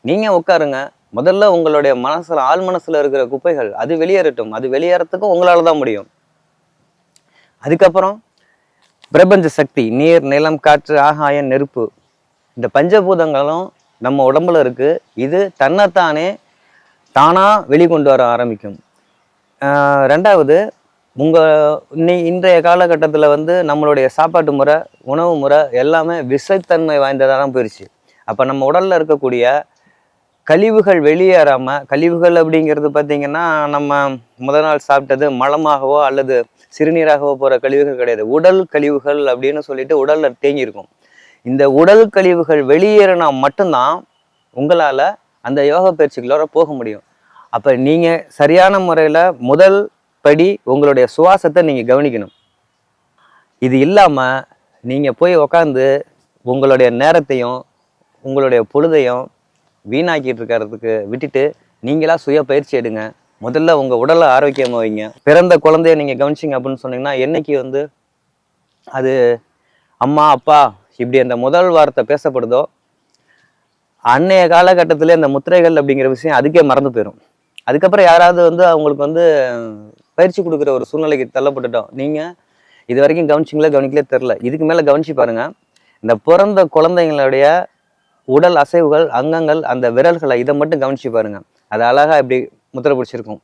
நீங்கள் உட்காருங்க, முதல்ல உங்களுடைய மனசில், ஆள் மனசில் இருக்கிற குப்பைகள் அது வெளியேறட்டும். அது வெளியேறத்துக்கும் உங்களால் தான் முடியும். அதுக்கப்புறம் பிரபஞ்ச சக்தி, நீர், நிலம், காற்று, ஆகாயம், நெருப்பு, இந்த பஞ்சபூதங்களும் நம்ம உடம்புல இருக்குது. இது தன்னைத்தானே தானாக வெளிக்கொண்டு வர ஆரம்பிக்கும். ரெண்டாவது, இன்றைய காலகட்டத்தில் நம்மளுடைய சாப்பாட்டு முறை, உணவு முறை எல்லாமே விஷத்தன்மை வாய்ந்ததாக தான் போயிடுச்சு. அப்போ நம்ம உடலில் இருக்கக்கூடிய கழிவுகள் வெளியேறாமல், கழிவுகள் அப்படிங்கிறது பார்த்திங்கன்னா நம்ம முதல் நாள் சாப்பிட்டது மலமாகவோ அல்லது சிறுநீராகவோ போகிற கழிவுகள் கிடையாது. உடல் கழிவுகள் அப்படின்னு சொல்லிட்டு உடலில் தேங்கியிருக்கும். இந்த உடல் கழிவுகள் வெளியேறினா மட்டும்தான் உங்களால் அந்த யோகா பயிற்சிகளோட போக முடியும். அப்போ நீங்கள் சரியான முறையில் முதல் படி உங்களுடைய சுவாசத்தை நீங்கள் கவனிக்கணும். இது இல்லாமல் நீங்கள் போய் உக்காந்து உங்களுடைய நேரத்தையும் உங்களுடைய பொழுதையும் வீணாக்கிட்டு இருக்கிறதுக்கு விட்டுட்டு நீங்களாக சுய பயிற்சி எடுங்க. முதல்ல உங்கள் உடலை ஆரோக்கியமாக வைங்க. பிறந்த குழந்தைய நீங்கள் கவனிச்சிங்க அப்படின்னு சொன்னீங்கன்னா, என்னைக்கு அது அம்மா அப்பா இப்படி அந்த முதல் வார்த்தை பேசப்படுதோ அன்னைய காலகட்டத்திலே அந்த முத்திரைகள் அப்படிங்கிற விஷயம் அதுக்கே மறந்து போயிடும். அதுக்கப்புறம் யாராவது அவங்களுக்கு பயிற்சி கொடுக்குற ஒரு சூழ்நிலைக்கு தள்ளப்பட்டுட்டோம். நீங்கள் இது வரைக்கும் கவனிக்கலே தெரில. இதுக்கு மேலே கவனிச்சு பாருங்கள். இந்த பிறந்த குழந்தைங்களுடைய உடல் அசைவுகள், அங்கங்கள், அந்த விரல்களை இதை மட்டும் கவனிச்சு பாருங்கள். அது அழகாக இப்படி முத்திரை பிடிச்சிருக்கும்,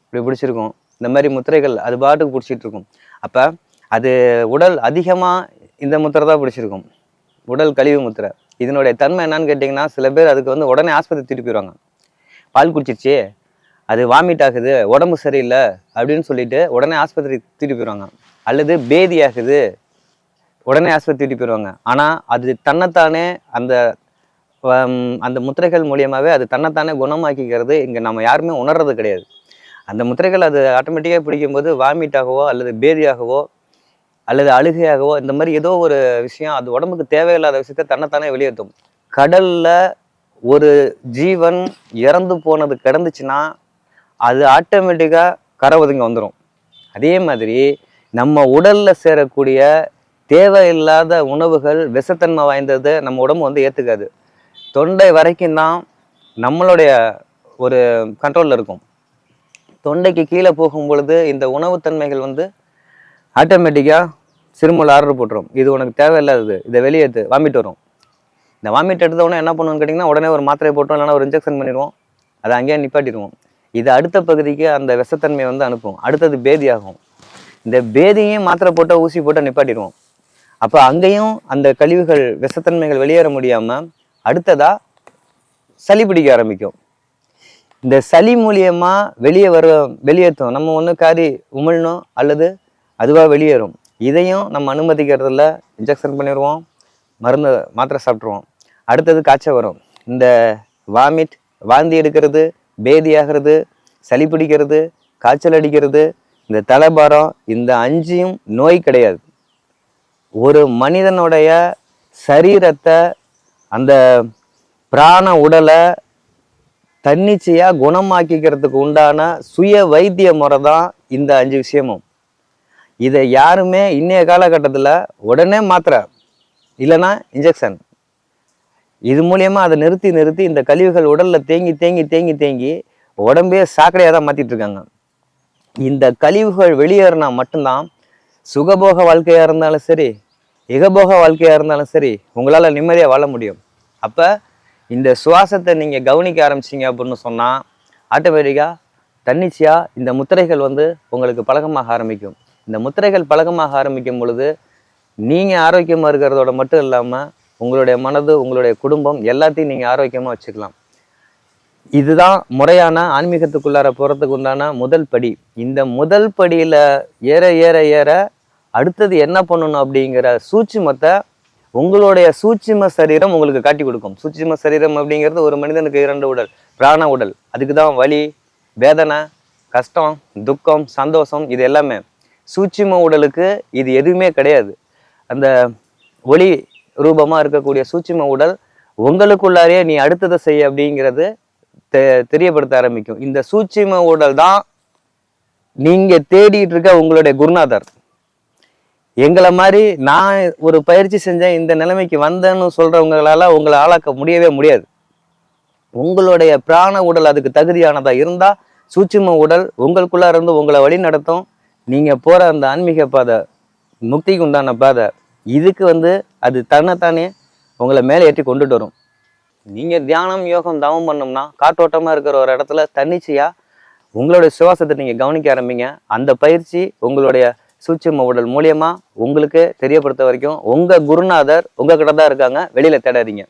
இப்படி பிடிச்சிருக்கும். இந்த மாதிரி முத்திரைகள் அது பாட்டுக்கு பிடிச்சிட்டு இருக்கும். அப்போ அது உடல் அதிகமாக இந்த முத்திரை தான் பிடிச்சிருக்கும், உடல் கழிவு முத்திரை. இதனுடைய தன்மை என்னன்னு கேட்டிங்கன்னா, சில பேர் அதுக்கு உடனே ஆஸ்பத்திரி திருப்பி போயிடுவாங்க. பால் குடிச்சிருச்சு, அது வாமிட் ஆகுது, உடம்பு சரியில்லை அப்படின்னு சொல்லிட்டு உடனே ஆஸ்பத்திரி தூக்கிட்டு போயிடுவாங்க. அல்லது பேதி ஆகுது, உடனே ஆஸ்பத்திரி தூக்கிட்டு போயிடுவாங்க. ஆனால் அது தன்னைத்தானே அந்த அந்த முத்திரைகள் மூலியமாகவே அது தன்னைத்தானே குணமாக்கிக்கிறது இங்கே நம்ம யாருமே உணர்றது கிடையாது. அந்த முத்திரைகள் அது ஆட்டோமேட்டிக்காக பிடிக்கும்போது வாமிட் ஆகவோ அல்லது பேதியாகவோ அல்லது அழுகையாகவோ இந்த மாதிரி ஏதோ ஒரு விஷயம் அது உடம்புக்கு தேவையில்லாத விஷயத்த தன்னைத்தானே வெளியேற்றும். கடல்ல ஒரு ஜீவன் இறந்து போனது கிடந்துச்சுன்னா அது ஆட்டோமேட்டிக்காக கரை ஒதுங்க வந்துடும். அதே மாதிரி நம்ம உடல்ல சேரக்கூடிய தேவையில்லாத உணவுகள் விஷத்தன்மை வாய்ந்தது நம்ம உடம்பு வந்து ஏற்றுக்காது. தொண்டை வரைக்கும் தான் நம்மளுடைய ஒரு கண்ட்ரோலில் இருக்கும். தொண்டைக்கு கீழே போகும் பொழுது இந்த உணவுத்தன்மைகள் வந்து ஆட்டோமேட்டிக்காக சிறுமுள்ள ஆர்டர் போட்டுரும். இது உனக்கு தேவையில்லாதது, இதை வெளியேற்று, வாமிட் வரும். இந்த வாமிட் எடுத்த உடனே என்ன பண்ணுவோன்னு கேட்டிங்கன்னா உடனே ஒரு மாத்திரையை போட்டோம், இல்லைனா ஒரு இன்ஜெக்ஷன் பண்ணிடுவோம், அதை அங்கேயே நிப்பாட்டிடுவோம். இது அடுத்த பகுதிக்கு அந்த விஷத்தன்மையை வந்து அனுப்பும். அடுத்தது பேதி ஆகும். இந்த பேதியையும் மாத்திரை போட்டால் ஊசி போட்டால் நிப்பாட்டிடுவோம். அப்போ அங்கேயும் அந்த கழிவுகள் விஷத்தன்மைகள் வெளியேற முடியாமல் அடுத்ததாக சளி பிடிக்க ஆரம்பிக்கும். இந்த சளி மூலியமாக வெளியேற்றும். நம்ம ஒன்று காரி உமிழணும் அல்லது அதுவாக வெளியேறும். இதையும் நம்ம அனுமதிக்கிறதில்ல. இன்ஜெக்ஷன் பண்ணிடுவோம், மருந்து மாத்திரை சாப்பிட்ருவோம். அடுத்தது காய்ச்சல் வரும். இந்த வாமிட், வாந்தி எடுக்கிறது, பேதி ஆகிறது, சளி பிடிக்கிறது, காய்ச்சல் அடிக்கிறது, இந்த தலைபாரம், இந்த 5ம் நோய் கிடையாது. ஒரு மனிதனுடைய சரீரத்தை, அந்த பிராண உடலை தன்னிச்சையாக குணமாக்கிக்கிறதுக்கு உண்டான சுய வைத்திய முறை தான் இந்த 5 விஷயமும். இதை யாருமே இன்னைய காலகட்டத்தில் உடனே மாத்திரை இல்லைன்னா இன்ஜெக்ஷன், இது மூலயமா அதை நிறுத்தி இந்த கழிவுகள் உடலில் தேங்கி உடம்பே சாக்கடையாக தான் மாற்றிட்டு இருக்காங்க. இந்த கழிவுகள் வெளியேறினா மட்டும்தான் சுகபோக வாழ்க்கையாக இருந்தாலும் சரி, இகபோக வாழ்க்கையாக இருந்தாலும் சரி, உங்களால் நிம்மதியாக வாழ முடியும். அப்போ இந்த சுவாசத்தை நீங்கள் கவனிக்க ஆரம்பிச்சிங்க அப்படின்னு சொன்னால் ஆட்டோமேட்டிக்காக தன்னிச்சையாக இந்த முத்திரைகள் வந்து உங்களுக்கு பழக்கமாக ஆரம்பிக்கும். இந்த முத்திரைகள் பழக்கமாக ஆரம்பிக்கும் பொழுது நீங்கள் ஆரோக்கியமாக இருக்கிறதோட மட்டும் இல்லாமல் உங்களுடைய மனது, உங்களுடைய குடும்பம் எல்லாத்தையும் நீங்கள் ஆரோக்கியமாக வச்சுக்கலாம். இதுதான் முறையான ஆன்மீகத்துக்குள்ளார போகிறதுக்கு உண்டான முதல் படி. இந்த முதல் படியில் ஏற ஏற ஏற அடுத்தது என்ன பண்ணணும் அப்படிங்கிற சூட்சுமத்தை உங்களுடைய சூட்சும சரீரம் உங்களுக்கு காட்டி கொடுக்கும். சூட்சும சரீரம் அப்படிங்கிறது ஒரு மனிதனுக்கு 2 உடல், பிராண உடல். அதுக்கு தான் வலி, வேதனை, கஷ்டம், துக்கம், சந்தோஷம், இது எல்லாமே. சூட்சும உடலுக்கு இது எதுவுமே கிடையாது. அந்த ஒளி ரூபமாக இருக்கக்கூடிய சூட்சும உடல் உங்களுக்குள்ளாரே நீ அடுத்ததை செய்ய அப்படிங்கிறது தெரியப்படுத்த ஆரம்பிக்கும். இந்த சூட்சும உடல் தான் நீங்க தேடிட்டு இருக்க உங்களுடைய குருநாதர். எங்களை மாதிரி நான் ஒரு பயிற்சி செஞ்சேன், இந்த நிலைமைக்கு வந்தேன்னு சொல்றவங்களால உங்களை ஆளாக்க முடியவே முடியாது. உங்களுடைய பிராண உடல் அதுக்கு தகுதியானதா இருந்தா சூட்சும உடல் உங்களுக்குள்ள இருந்து உங்களை வழி நடத்தும். நீங்க போற அந்த ஆன்மீக பாதை, முக்திக்கு உண்டான பாதை, இதுக்கு அது தன்னைத்தானே உங்களை மேலே ஏற்றி கொண்டுட்டு வரும். நீங்க தியானம், யோகம், தவம் பண்ணோம்னா காற்றோட்டமா இருக்கிற ஒரு இடத்துல தன்னிச்சையா உங்களுடைய சுவாசத்தை நீங்க கவனிக்க ஆரம்பிங்க. அந்த பயிற்சி உங்களுடைய சூட்சும உடல் மூலியமா உங்களுக்கு தெரியப்படுத்த வரைக்கும் உங்க குருநாதர் உங்ககிட்ட தான் இருக்காங்க. வெளியில தேடாதீங்க.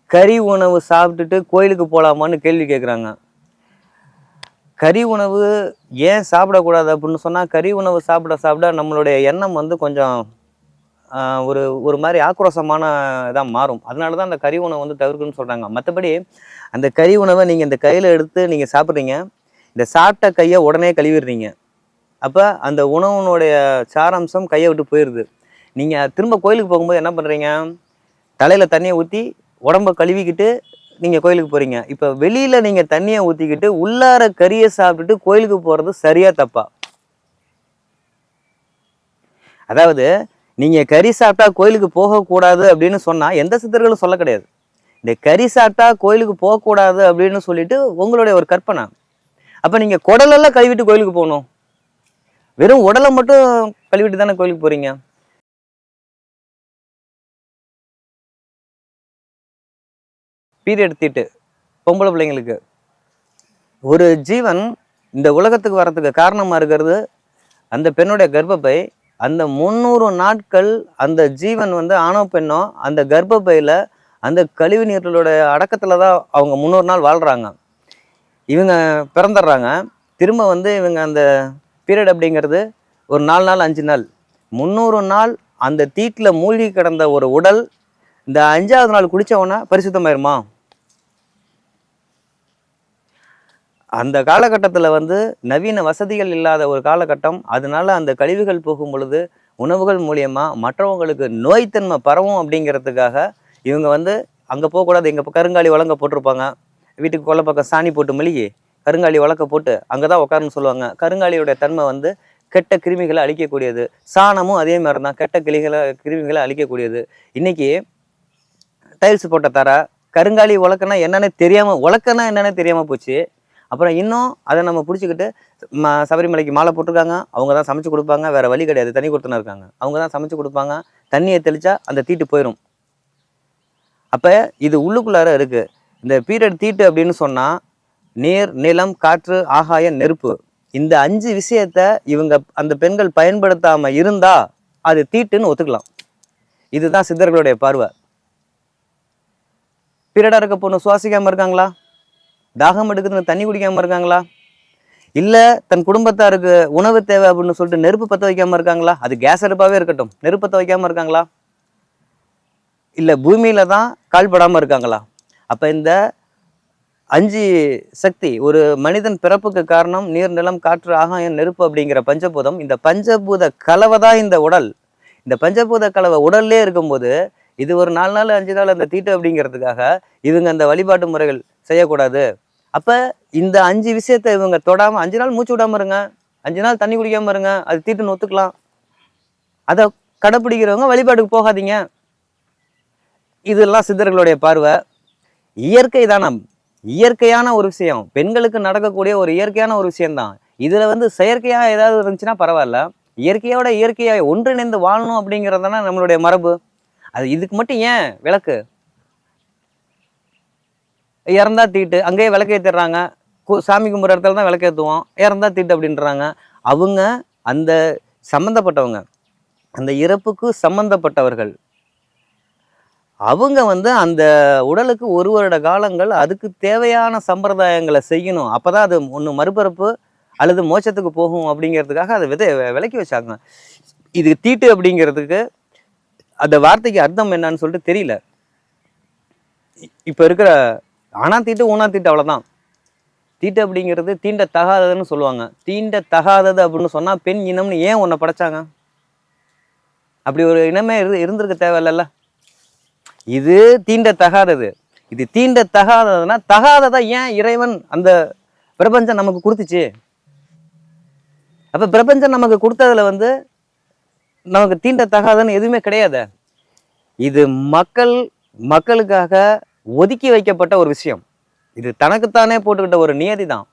கறி உணவு சாப்பிட்டுட்டு கோயிலுக்கு போகலாமான்னு கேள்வி கேட்குறாங்க. கறி உணவு ஏன் சாப்பிடக்கூடாது அப்படின்னு சொன்னால், கறி உணவு சாப்பிட நம்மளுடைய எண்ணம் கொஞ்சம் ஒரு மாதிரி ஆக்ரோஷமான இதாக மாறும். அதனால தான் அந்த கறி உணவு தவிர்க்குன்னு சொல்கிறாங்க. மற்றபடி அந்த கறி உணவை நீங்கள் இந்த கையில் எடுத்து நீங்கள் சாப்பிட்றீங்க, இந்த சாப்பிட்ட கையை உடனே கழுவிடுறீங்க. அப்போ அந்த உணவுனுடைய சாராம்சம் கையை விட்டு போயிடுது. நீங்கள் திரும்ப கோயிலுக்கு போகும்போது என்ன பண்ணுறீங்க, தலையில் தண்ணியை ஊற்றி உடம்பை கழுவிக்கிட்டு நீங்கள் கோயிலுக்கு போகிறீங்க. இப்போ வெளியில் நீங்கள் தண்ணியை ஊற்றிக்கிட்டு உள்ளார கறியை சாப்பிட்டுட்டு கோயிலுக்கு போகிறது சரியா தப்பா? அதாவது நீங்கள் கறி சாப்பிட்டா கோயிலுக்கு போகக்கூடாது அப்படின்னு சொன்னால் எந்த சித்தர்களும் சொல்ல கிடையாது. இந்த கறி சாப்பிட்டா கோயிலுக்கு போகக்கூடாது அப்படின்னு சொல்லிட்டு உங்களுடைய ஒரு கற்பனை. அப்போ நீங்கள் குடலெல்லாம் கழுவிட்டு கோயிலுக்கு போகணும். வெறும் உடலை மட்டும் கழுவிட்டு தானே கோயிலுக்கு போகிறீங்க. பீரியட் தீட்டு பொம்பளை பிள்ளைங்களுக்கு ஒரு ஜீவன் இந்த உலகத்துக்கு வர்றதுக்கு காரணமாக இருக்கிறது அந்த பெண்ணுடைய கர்ப்பப்பை. அந்த 300 நாட்கள் அந்த ஜீவன் ஆணோ பெண்ணோ அந்த கர்ப்பப்பையில் அந்த கழிவு நீர்களோட அடக்கத்தில் தான் அவங்க 300 நாள் வாழ்கிறாங்க. இவங்க பிறந்துடுறாங்க. திரும்ப வந்து இவங்க அந்த பீரியட் அப்படிங்கிறது ஒரு 4 நாள் 5 நாள் 300 நாள் அந்த தீட்டில் மூழ்கி கிடந்த ஒரு உடல் இந்த 5ஆவது நாள் குடித்தவொன்னே பரிசுத்தமாயிருமா? அந்த காலகட்டத்தில் வந்து நவீன வசதிகள் இல்லாத ஒரு காலகட்டம். அதனால அந்த கழிவுகள் போகும் பொழுது உணவுகள் மூலியமாக மற்றவங்களுக்கு நோய்த்தன்மை பரவும் அப்படிங்கிறதுக்காக இவங்க வந்து அங்கே போகக்கூடாது. எங்கள் கருங்காலி வழங்க போட்டிருப்பாங்க. வீட்டுக்கு கொல்லை பக்கம் சாணி போட்டு மெழுகி கருங்காலி வழக்க போட்டு அங்கே தான் உட்காருன்னு சொல்லுவாங்க. கருங்காலியோடைய தன்மை வந்து கெட்ட கிருமிகளை அழிக்கக்கூடியது. சாணமும் அதே மாதிரி தான் கெட்ட கிருமிகளை அழிக்கக்கூடியது. இன்னைக்கு டைல்ஸ் போட்ட தர கருங்காலி உலக்கன்னா என்னன்னே தெரியாமல் போச்சு. அப்புறம் இன்னும் அதை நம்ம பிடிச்சிக்கிட்டு சபரிமலைக்கு மாலை போட்டிருக்காங்க. அவங்க தான் சமைச்சு கொடுப்பாங்க. வேற வழி கிடையாது. தண்ணி கொடுத்துனா இருக்காங்க. அவங்க தான் சமைச்சு கொடுப்பாங்க. தண்ணியை தெளிச்சா அந்த தீட்டு போயிடும். அப்போ இது உள்ளுக்குள்ளார இருக்கு. இந்த பீரியட் தீட்டு அப்படின்னு சொன்னால் நீர், நிலம், காற்று, ஆகாயம், நெருப்பு, இந்த 5 விஷயத்த இவங்க அந்த பெண்கள் பயன்படுத்தாம இருந்தா அது தீட்டுன்னு ஒத்துக்கலாம். இதுதான் சித்தர்களுடைய பார்வை. பீரியடா இருக்க பொண்ணு சுவாசிக்காம இருக்காங்களா? தாகம் எடுக்குதுன்னு தண்ணி குடிக்காம இருக்காங்களா? இல்லை தன் குடும்பத்தாருக்கு உணவு தேவை அப்படின்னு சொல்லிட்டு நெருப்பு பற்ற வைக்காம இருக்காங்களா? அது கேஸ் அடுப்பாகவே இருக்கட்டும், நெருப்பு பற்ற வைக்காம இருக்காங்களா? இல்லை பூமியில தான் கால்படாமல் இருக்காங்களா? அப்போ இந்த 5 சக்தி ஒரு மனிதன் பிறப்புக்கு காரணம் நீர், நிலம், காற்று, ஆகாயம், நெருப்பு அப்படிங்கிற பஞ்சபூதம். இந்த பஞ்சபூத கலவை தான் இந்த உடல். இந்த பஞ்சபூத கலவை உடல்லே இருக்கும்போது இது ஒரு 4 நாள் 5 நாள் அந்த தீட்டு அப்படிங்கிறதுக்காக இவங்க அந்த வழிபாட்டு முறைகள் செய்யக்கூடாது. அப்போ இந்த 5 விஷயத்தை இவங்க தொடாமல் 5 நாள் மூச்சு விடாமல் இருங்க, 5 நாள் தண்ணி குடிக்காமல் இருங்க, அது தீட்டுன்னு ஒத்துக்கலாம். அதை கடைப்பிடிக்கிறவங்க வழிபாட்டுக்கு போகாதீங்க. இதெல்லாம் சித்தர்களுடைய பார்வை. இயற்கை தானம், இயற்கையான ஒரு விஷயம், பெண்களுக்கு நடக்கக்கூடிய ஒரு இயற்கையான ஒரு விஷயம்தான். இதில் வந்து செயற்கையாக ஏதாவது இருந்துச்சுன்னா பரவாயில்ல. இயற்கையோட இயற்கையாக ஒன்றிணைந்து வாழணும் அப்படிங்கிறது தானே நம்மளுடைய மரபு. அது இதுக்கு மட்டும் ஏன் விளக்கு? இறந்தா தீட்டு, அங்கேயே விளக்கேற்றிடுறாங்க. சாமி கும்பிட்ற இடத்துல தான் விளக்கேற்றுவோம். இறந்தா தீட்டு அப்படின்றாங்க. அவங்க அந்த சம்மந்தப்பட்டவங்க, அந்த இறப்புக்கு சம்மந்தப்பட்டவர்கள், அவங்க வந்து அந்த உடலுக்கு 1 வருட காலங்கள் அதுக்கு தேவையான சம்பிரதாயங்களை செய்யணும். அப்போதான் அது ஒன்று மறுபிறப்பு அல்லது மோட்சத்துக்கு போகும் அப்படிங்கிறதுக்காக அதை விலக்கி வச்சாங்க. இது தீட்டு அப்படிங்கிறதுக்கு அந்த வார்த்தைக்கு அர்த்தம் என்னன்னு சொல்லிட்டு தெரியல. இப்போ இருக்கிற ஆனா தீட்டு ஊனா தீட்டு அவ்வளோதான். தீட்டு அப்படிங்கிறது தீண்ட தகாததுன்னு சொல்லுவாங்க. தீண்ட தகாதது அப்படின்னு சொன்னால் பெண் இனம்னு ஏன் உன்னை படைச்சாங்க? அப்படி ஒரு இனமே இருந்திருக்க தேவையில்ல. இது தீண்ட தகாதது. இது தீண்ட தகாததுன்னா தகாததை ஏன் இறைவன் அந்த பிரபஞ்சம் நமக்கு கொடுத்துச்சு? அப்போ பிரபஞ்சம் நமக்கு கொடுத்ததுல வந்து நமக்கு தீண்ட தகாதன்னு எதுவுமே கிடையாது. இது மக்களுக்காக ஒதுக்கி வைக்கப்பட்ட ஒரு விஷயம். இது தனக்குத்தானே போட்டுக்கிட்ட ஒரு நியதி தான்.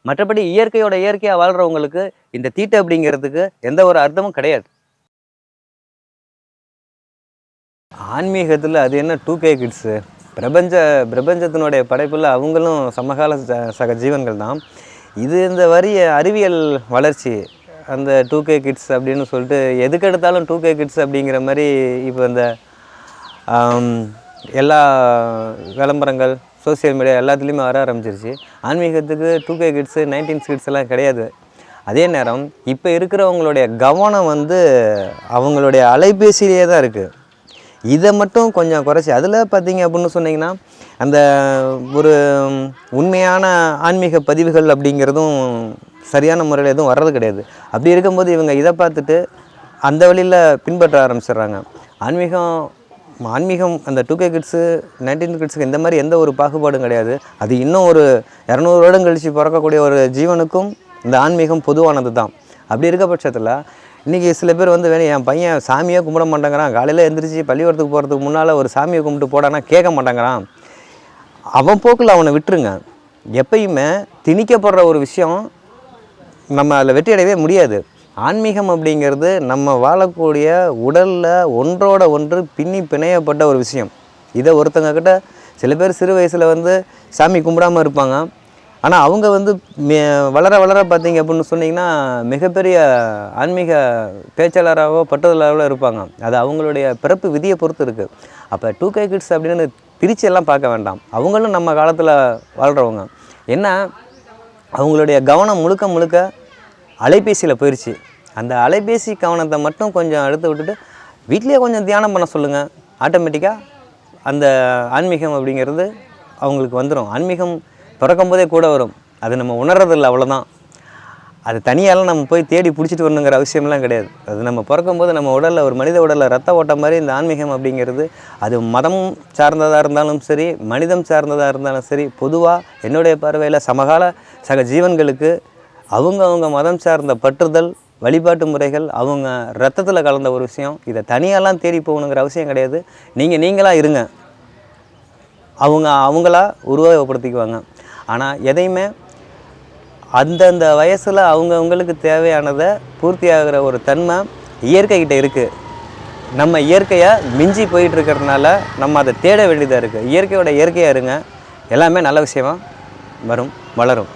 மற்றபடி இயற்கையோட இயற்கையாக வாழ்கிறவங்களுக்கு இந்த தீட்டு அப்படிங்கிறதுக்கு எந்த ஒரு அர்த்தமும் கிடையாது. ஆன்மீகத்தில் அது என்ன 2K கிட்ஸு, பிரபஞ்சத்தினுடைய படைப்பில் அவங்களும் சமகால சக ஜீவன்கள் தான். இது இந்த வரிய அறிவியல் வளர்ச்சி, அந்த 2K கிட்ஸ் அப்படின்னு சொல்லிட்டு எதுக்கு எடுத்தாலும் 2K கிட்ஸ் அப்படிங்கிற மாதிரி இப்போ இந்த எல்லா விளம்பரங்கள் சோசியல் மீடியா எல்லாத்துலேயுமே வர ஆரம்பிச்சிருச்சு. ஆன்மீகத்துக்கு 2K கிட்ஸு 19 கிட்ஸ் எல்லாம் கிடையாது. அதே நேரம் இப்போ இருக்கிறவங்களுடைய கவனம் வந்து அவங்களுடைய அலைபேசியிலேயே தான் இருக்குது. இதை மட்டும் கொஞ்சம் குறைச்சி அதில் பார்த்தீங்க அப்படின்னு சொன்னிங்கன்னா அந்த ஒரு உண்மையான ஆன்மீக பதிவுகள் அப்படிங்கிறதும் சரியான முறையில் எதுவும் வர்றது கிடையாது. அப்படி இருக்கும்போது இவங்க இதை பார்த்துட்டு அந்த வழியில் பின்பற்ற ஆரம்பிச்சிடுறாங்க. ஆன்மீகம் அந்த 2K கிட்ஸு 19 கிட்ஸுக்கு இந்த மாதிரி எந்த ஒரு பாகுபாடும் கிடையாது. அது இன்னும் ஒரு 200 வருடம் கழித்து பிறக்கக்கூடிய ஒரு ஜீவனுக்கும் இந்த ஆன்மீகம் பொதுவானது தான். அப்படி இருக்க பட்சத்தில் இன்றைக்கி சில பேர் வந்து வேணும் என் பையன் சாமியே கும்பிட மாட்டேங்கிறான், காலையில் எழுந்திரிச்சு பள்ளிக்கூடத்துக்கு போகிறதுக்கு முன்னால் ஒரு சாமியை கும்பிட்டு போடானா கேட்க மாட்டேங்கிறான், அவன் போக்கில் அவனை விட்டுருங்க. எப்பயுமே திணிக்கப்படுற ஒரு விஷயம் நம்ம அதில் வெற்றி அடையவே முடியாது. ஆன்மீகம் அப்படிங்கிறது நம்ம வாழக்கூடிய உடலில் ஒன்றோட ஒன்று பின்னி பிணையப்பட்ட ஒரு விஷயம். இதை ஒருத்தங்க கிட்ட சில பேர் சிறு வயசில் வந்து சாமி கும்பிடாமல் இருப்பாங்க. ஆனால் அவங்க வந்து வளர வளர பார்த்தீங்க அப்படின்னு சொன்னிங்கன்னா மிகப்பெரிய ஆன்மீக பேச்சாளராகவோ பட்டுதலாகவோ இருப்பாங்க. அது அவங்களுடைய பிறப்பு விதியை பொறுத்து இருக்குது. அப்போ 2K கிட்ஸ் அப்படின்னு பிரிச்செல்லாம் பார்க்க வேண்டாம். அவங்களும் நம்ம காலத்தில் வாழ்கிறவங்க. என்ன அவங்களுடைய கவனம் முழுக்க முழுக்க அலைபேசியில் போயிடுச்சு. அந்த அலைபேசி கவனத்தை மட்டும் கொஞ்சம் எடுத்து விட்டுட்டு வீட்டிலேயே கொஞ்சம் தியானம் பண்ண சொல்லுங்கள். ஆட்டோமேட்டிக்காக அந்த ஆன்மீகம் அப்படிங்கிறது அவங்களுக்கு வந்துடும். ஆன்மீகம் பிறக்கும் போதே கூட வரும். அது நம்ம உணர்றதில்லை, அவ்வளோதான். அது தனியாலாம் நம்ம போய் தேடி பிடிச்சிட்டு வரணுங்கிற அவசியம்லாம் கிடையாது. அது நம்ம பிறக்கும்போது நம்ம உடலில், ஒரு மனித உடலில் ரத்த ஓட்டம் மாதிரி இந்த ஆன்மீகம் அப்படிங்கிறது, அது மதம் சார்ந்ததாக இருந்தாலும் சரி, மனிதம் சார்ந்ததாக இருந்தாலும் சரி, பொதுவாக என்னுடைய பார்வையில் சமகால சக ஜீவன்களுக்கு அவங்க மதம் சார்ந்த பற்றுதல், வழிபாட்டு முறைகள் அவங்க ரத்தத்தில் கலந்த ஒரு விஷயம். இதை தனியாலாம் தேடி போகணுங்கிற அவசியம் கிடையாது. நீங்களாக இருங்க, அவங்களா உருவகப்படுத்திக்குவாங்க. ஆனால் எதையுமே அந்தந்த வயசில் அவங்களுக்கு தேவையானதை பூர்த்தி ஆகிற ஒரு தன்மை இயற்கைக்கிட்ட இருக்குது. நம்ம இயற்கையை மிஞ்சி போயிட்டுருக்கிறதுனால நம்ம அதை தேட வேண்டியதாக இருக்குது. இயற்கையோட இயற்கையாக இருங்க, எல்லாமே நல்ல விஷயமாக வரும், வளரும்.